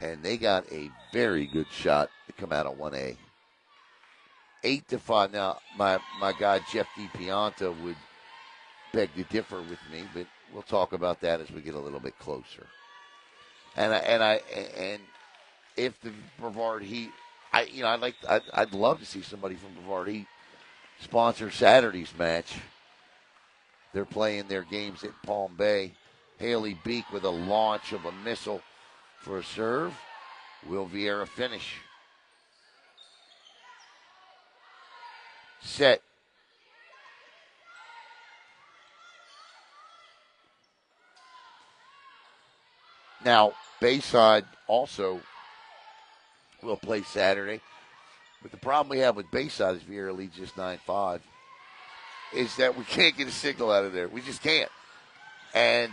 And they got a very good shot to come out of 1A. 8-5. Now, my guy Jeff DiPianta would beg to differ with me, but we'll talk about that as we get a little bit closer. And if the Brevard Heat, I'd love to see somebody from Brevard Heat sponsor Saturday's match. They're playing their games at Palm Bay. Haley Beek with a launch of a missile for a serve. Will VIERA finish? Set. Now, Bayside also will play Saturday. But the problem we have with Bayside is VIERA leads just 9-5. Is that we can't get a signal out of there. We just can't. And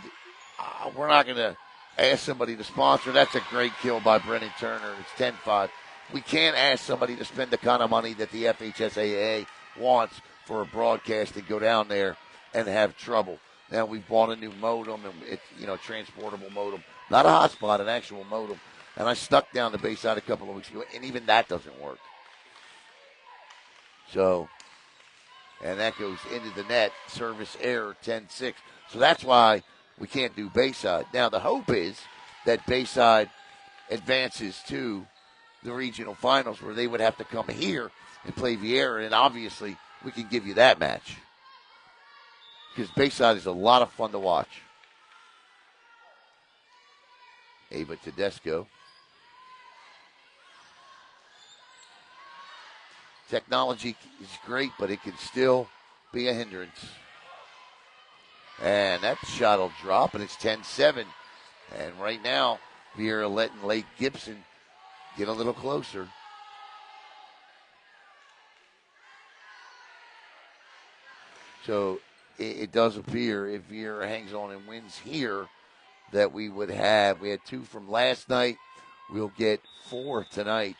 we're not going to ask somebody to sponsor. That's a great kill by Brennan Turner. It's 10-5. We can't ask somebody to spend the kind of money that the FHSAA wants for a broadcast and go down there and have trouble. Now, we've bought a new modem, and it's, transportable modem. Not a hotspot, an actual modem. And I snuck down to Bayside a couple of weeks ago, and even that doesn't work. So, and that goes into the net. Service error, 10-6. So that's why we can't do Bayside. Now, the hope is that Bayside advances to the regional finals where they would have to come here and play VIERA, and obviously we can give you that match. Because Bayside is a lot of fun to watch. Ava Tedesco. Technology is great, but it can still be a hindrance. And that shot will drop, and it's 10-7. And right now, VIERA letting Lake Gibson get a little closer. So it does appear if VIERA hangs on and wins here that we had 2 from last night. We'll get 4 tonight.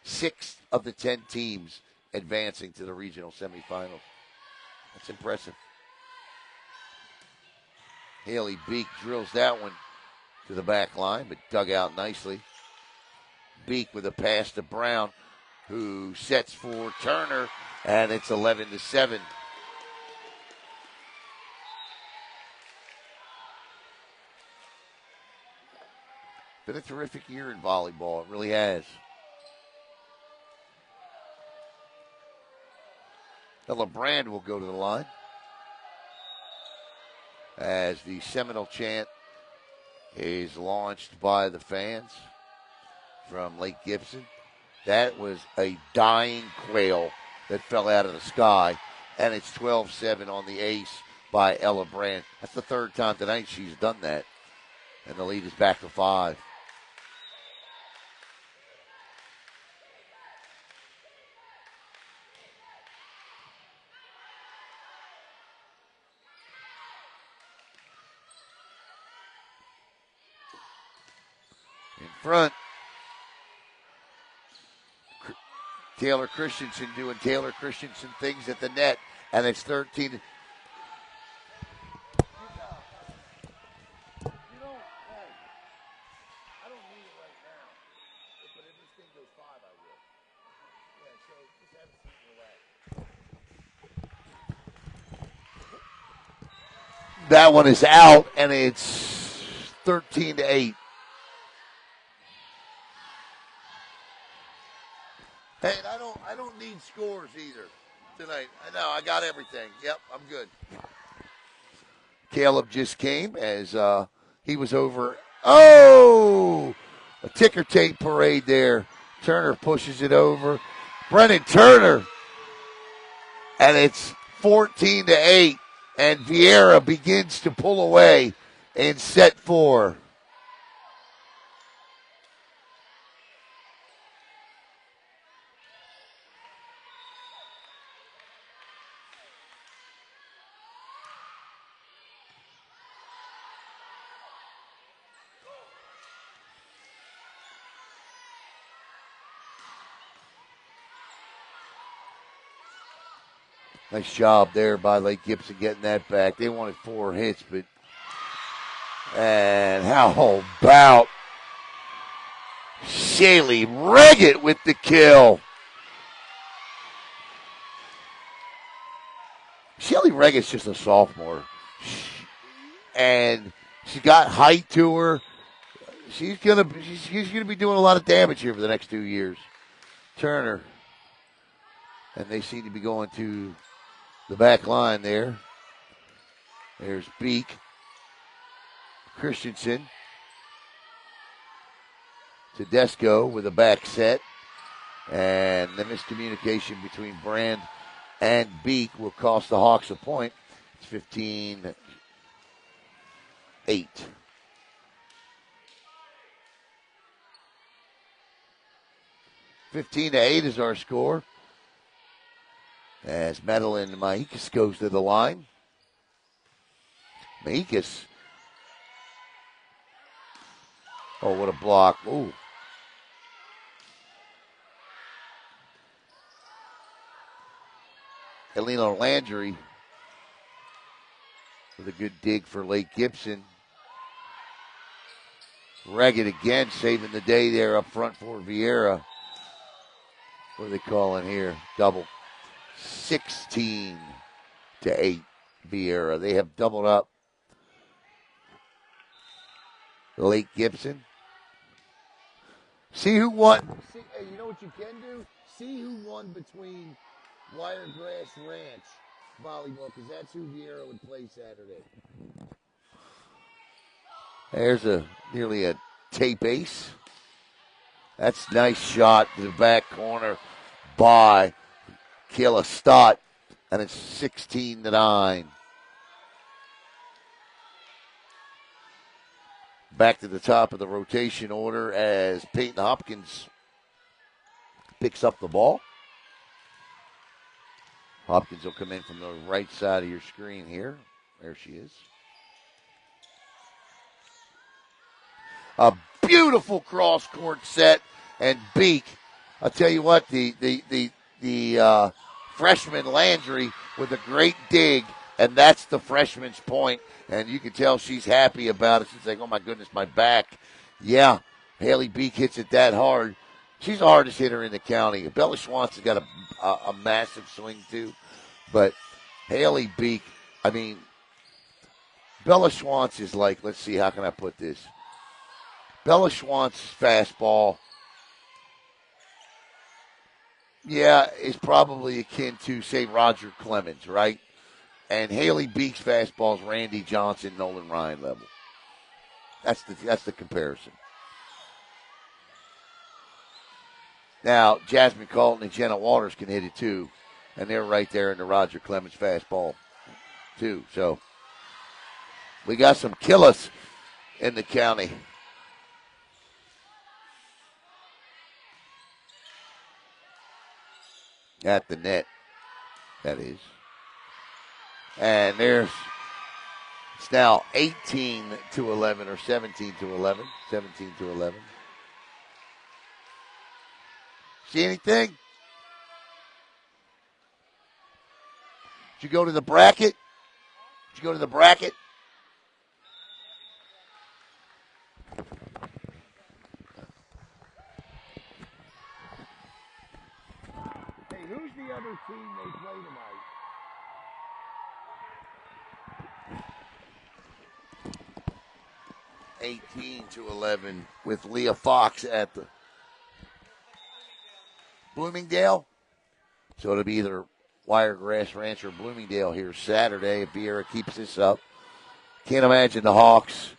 6 of the 10 teams advancing to the regional semifinals. That's impressive. Haley Beek drills that one to the back line, but dug out nicely. Beek with a pass to Brown, who sets for Turner, and it's 11-7. Been a terrific year in volleyball. It really has. Ella Brand will go to the line as the Seminole chant is launched by the fans from Lake Gibson. That was a dying quail that fell out of the sky, and it's 12-7 on the ace by Ella Brand. That's the 3rd time tonight she's done that, and the lead is back to 5. In front, Taylor Christensen doing Taylor Christensen things at the net, and it's 13. That one is out, and it's 13-8. Hey, I don't need scores either tonight. No, I got everything. Yep, I'm good. Caleb just came as he was over. Oh, a ticker tape parade there. Turner pushes it over. Brennan Turner, and it's 14-8. And VIERA begins to pull away in set 4. Nice job there by Lake Gibson getting that back. They wanted 4 hits, but and how about Shaylee Reggett with the kill? Shaylee Reggett's just a sophomore, and she's got height to her. She's gonna be doing a lot of damage here for the next 2 years. Turner, and they seem to be going to the back line there. There's Beek. Christensen. Tedesco with a back set. And the miscommunication between Brand and Beek will cost the Hawks a point. It's 15-8. 15-8 is our score. As Madeline Mahikis goes to the line. Mahikis. Oh, what a block. Ooh. Elena Landry with a good dig for Lake Gibson. Reggett again saving the day there up front for VIERA. What are they calling here? Double. 16-8 VIERA. They have doubled up Lake Gibson. See who won. See, hey, you know what you can do? See who won between Wiregrass Ranch volleyball, because that's who VIERA would play Saturday. There's nearly a tape ace. That's a nice shot to the back corner by Kayla Stott, and it's 16-9. Back to the top of the rotation order as Peyton Hopkins picks up the ball. Hopkins will come in from the right side of your screen here. There she is. A beautiful cross-court set, and Beek. I'll tell you what, the freshman Landry with a great dig, and that's the freshman's point, and you can tell she's happy about it. She's like, oh, my goodness, my back. Yeah, Haley Beek hits it that hard. She's the hardest hitter in the county. Bella Schwantz's got a massive swing, too. But Haley Beek, I mean, Bella Schwantz is like, let's see, how can I put this? Bella Schwantz's fastball, yeah, is probably akin to, say, Roger Clemens, right? And Haley Beek's fastball is Randy Johnson, Nolan Ryan level. That's the comparison. Now, Jasmine Colton and Jenna Waters can hit it too, and they're right there in the Roger Clemens fastball too. So we got some killers in the county. At the net, that is. And it's now 18-11 or 17-11. 17-11. See anything? Did you go to the bracket? Did you go to the bracket? Hey, who's the other team they play tonight? 18-11 with Leah Fox at the Bloomingdale. So it'll be either Wiregrass Ranch or Bloomingdale here Saturday if VIERA keeps this up. Can't imagine the Hawks,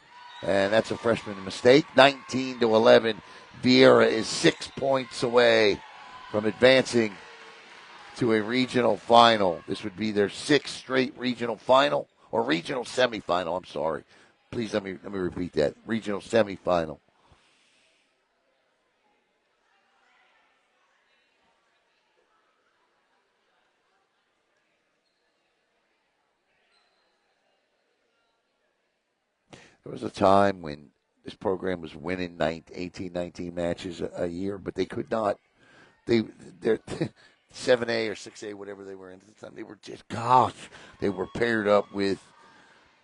and that's a freshman mistake. 19-11. VIERA is 6 points away from advancing to a regional final. This would be their sixth straight regional final, or regional semifinal, I'm sorry. Please let me repeat that. Regional semifinal. There was a time when this program was winning 18, 19 matches a year, but they could not. They're 7A or 6A, whatever they were in at the time. They were just, gosh, they were paired up with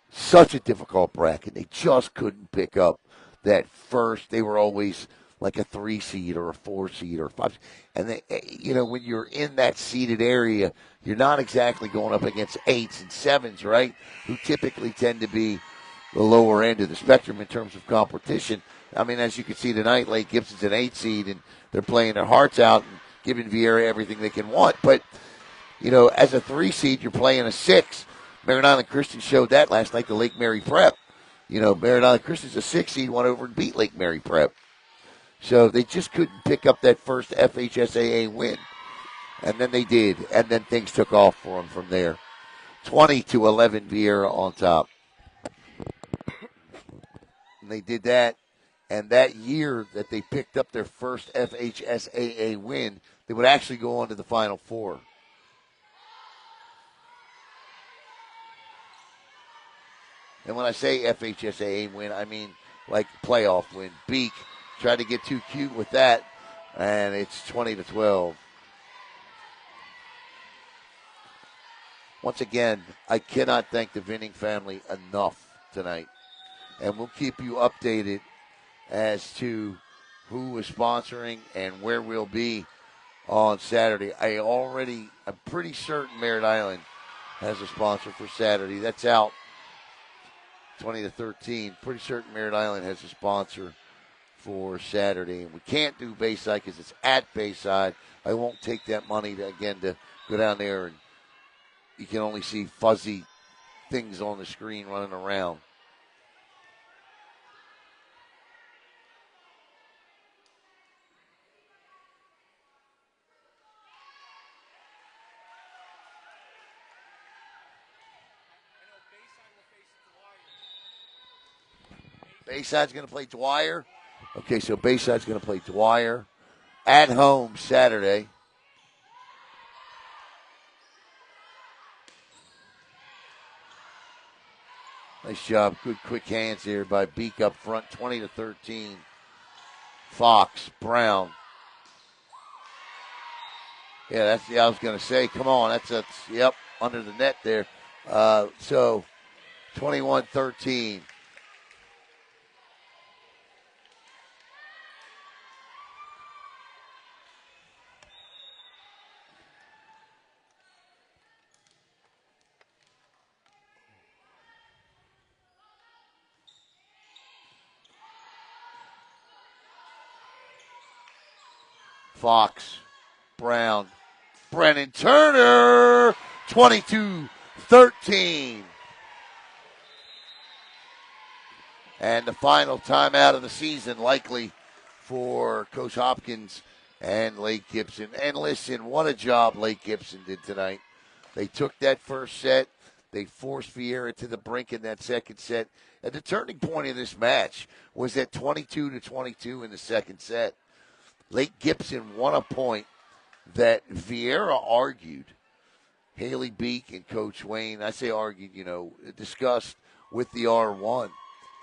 such a difficult bracket. They just couldn't pick up that first. They were always like a 3 seed or a 4 seed or a 5. And they, when you're in that seeded area, you're not exactly going up against 8s and 7s, right? Who typically tend to be the lower end of the spectrum in terms of competition. I mean, as you can see tonight, Lake Gibson's an 8 seed, and they're playing their hearts out and giving VIERA everything they can want. But, as a 3 seed, you're playing a 6. Merritt Island Christian showed that last night to Lake Mary Prep. Merritt Island Christian's a 6 seed, went over and beat Lake Mary Prep. So they just couldn't pick up that first FHSAA win. And then they did, and then things took off for them from there. 20-11 VIERA on top. And they did that, and that year that they picked up their first FHSAA win, they would actually go on to the Final Four. And when I say FHSAA win, I mean like playoff win. Beak tried to get too cute with that, and it's 20-12. Once again, I cannot thank the Vinning family enough tonight. And we'll keep you updated as to who is sponsoring and where we'll be on Saturday. I'm pretty certain Merritt Island has a sponsor for Saturday. That's out 20-13. Pretty certain Merritt Island has a sponsor for Saturday. And we can't do Bayside because it's at Bayside. I won't take that money to go down there, and you can only see fuzzy things on the screen running around. Bayside's going to play Dwyer. Okay, so Bayside's going to play Dwyer at home Saturday. Nice job. Good quick hands here by Beak up front. 20-13. Fox, Brown. Yeah, I was going to say, come on. That's under the net there. So 21-13. Fox, Brown, Brennan Turner, 22-13. And the final timeout of the season likely for Coach Hopkins and Lake Gibson. And listen, what a job Lake Gibson did tonight. They took that first set. They forced VIERA to the brink in that second set. And the turning point of this match was at 22-22 in the second set. Lake Gibson won a point that VIERA argued. Haley Beak and Coach Wayne, I say argued, discussed with the R1.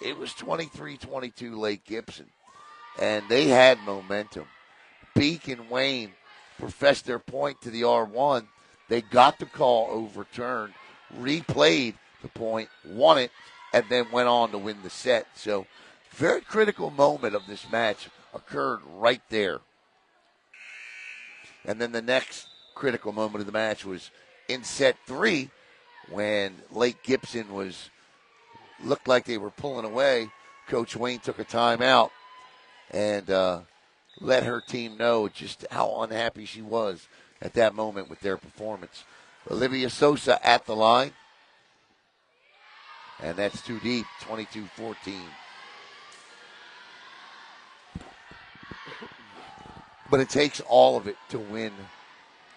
It was 23-22 Lake Gibson, and they had momentum. Beak and Wayne professed their point to the R1. They got the call overturned, replayed the point, won it, and then went on to win the set. So, very critical moment of this match occurred right there. And then the next critical moment of the match was in set 3 when Lake Gibson looked like they were pulling away. Coach Wayne took a timeout and let her team know just how unhappy she was at that moment with their performance. Olivia Sosa at the line. And that's too deep, 22-14. But it takes all of it to win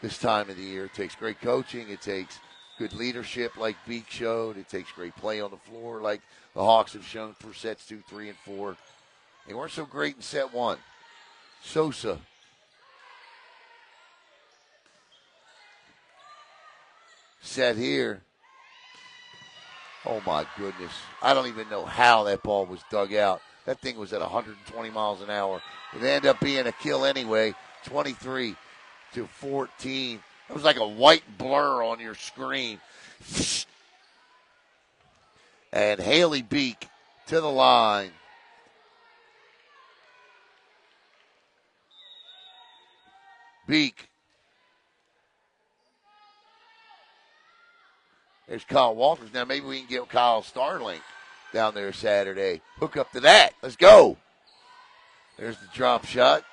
this time of the year. It takes great coaching. It takes good leadership like Beek showed. It takes great play on the floor like the Hawks have shown for sets 2, 3, and 4. They weren't so great in set 1. Sosa. Set here. Oh, my goodness. I don't even know how that ball was dug out. That thing was at 120 miles an hour. It ended up being a kill anyway, 23-14. It was like a white blur on your screen. And Haley Beek to the line. Beek. There's Kyle Walters. Now maybe we can get Kyle Starlink down there Saturday. Hook up to that. Let's go. There's the drop shot.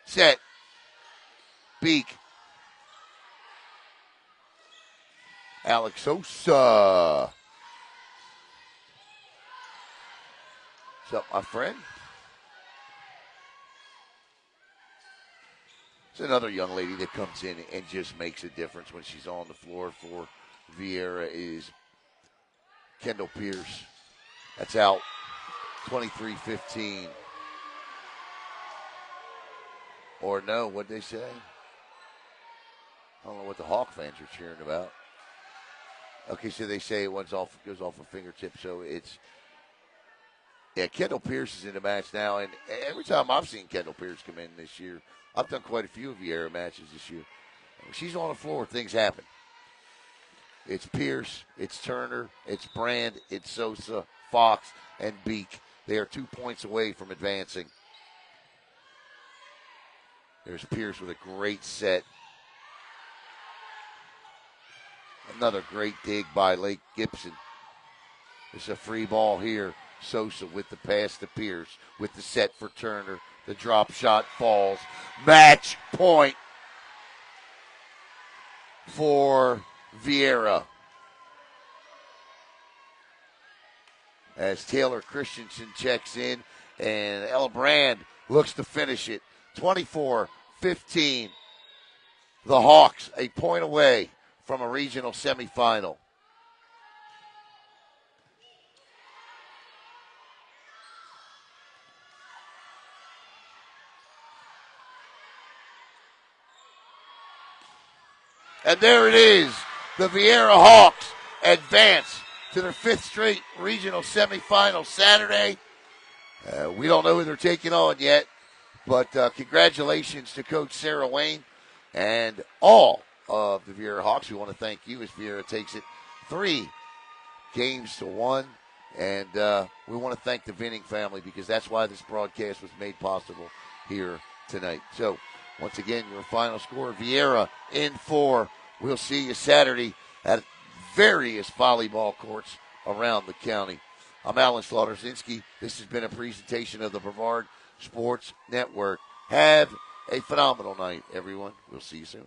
Set. Beek. Alex Sosa. What's up, my friend? It's another young lady that comes in and just makes a difference when she's on the floor for VIERA is Kendall Pierce. That's out 23-15. Or no, what'd they say? I don't know what the Hawk fans are cheering about. Okay, so they say it goes off a fingertip, so it's Kendall Pierce is in the match now, and every time I've seen Kendall Pierce come in this year, I've done quite a few VIERA matches this year. When she's on the floor, things happen. It's Pierce, it's Turner, it's Brand, it's Sosa, Fox, and Beek. They are 2 points away from advancing. There's Pierce with a great set. Another great dig by Lake Gibson. It's a free ball here. Sosa with the pass to Pierce with the set for Turner. The drop shot falls. Match point for VIERA. As Taylor Christensen checks in and Ella Brand looks to finish it. 24-15. The Hawks a point away from a regional semifinal. And there it is. The VIERA Hawks advance to their 5th straight regional semifinal Saturday. We don't know who they're taking on yet, but congratulations to Coach Sarah Wayne and all of the VIERA Hawks. We want to thank you as VIERA takes it 3-1. And we want to thank the Vinning family because that's why this broadcast was made possible here tonight. So, once again, your final score, VIERA in 4. We'll see you Saturday at various volleyball courts around the county. I'm Alan Slaughter-Zinski. This has been a presentation of the Brevard Sports Network. Have a phenomenal night, everyone. We'll see you soon.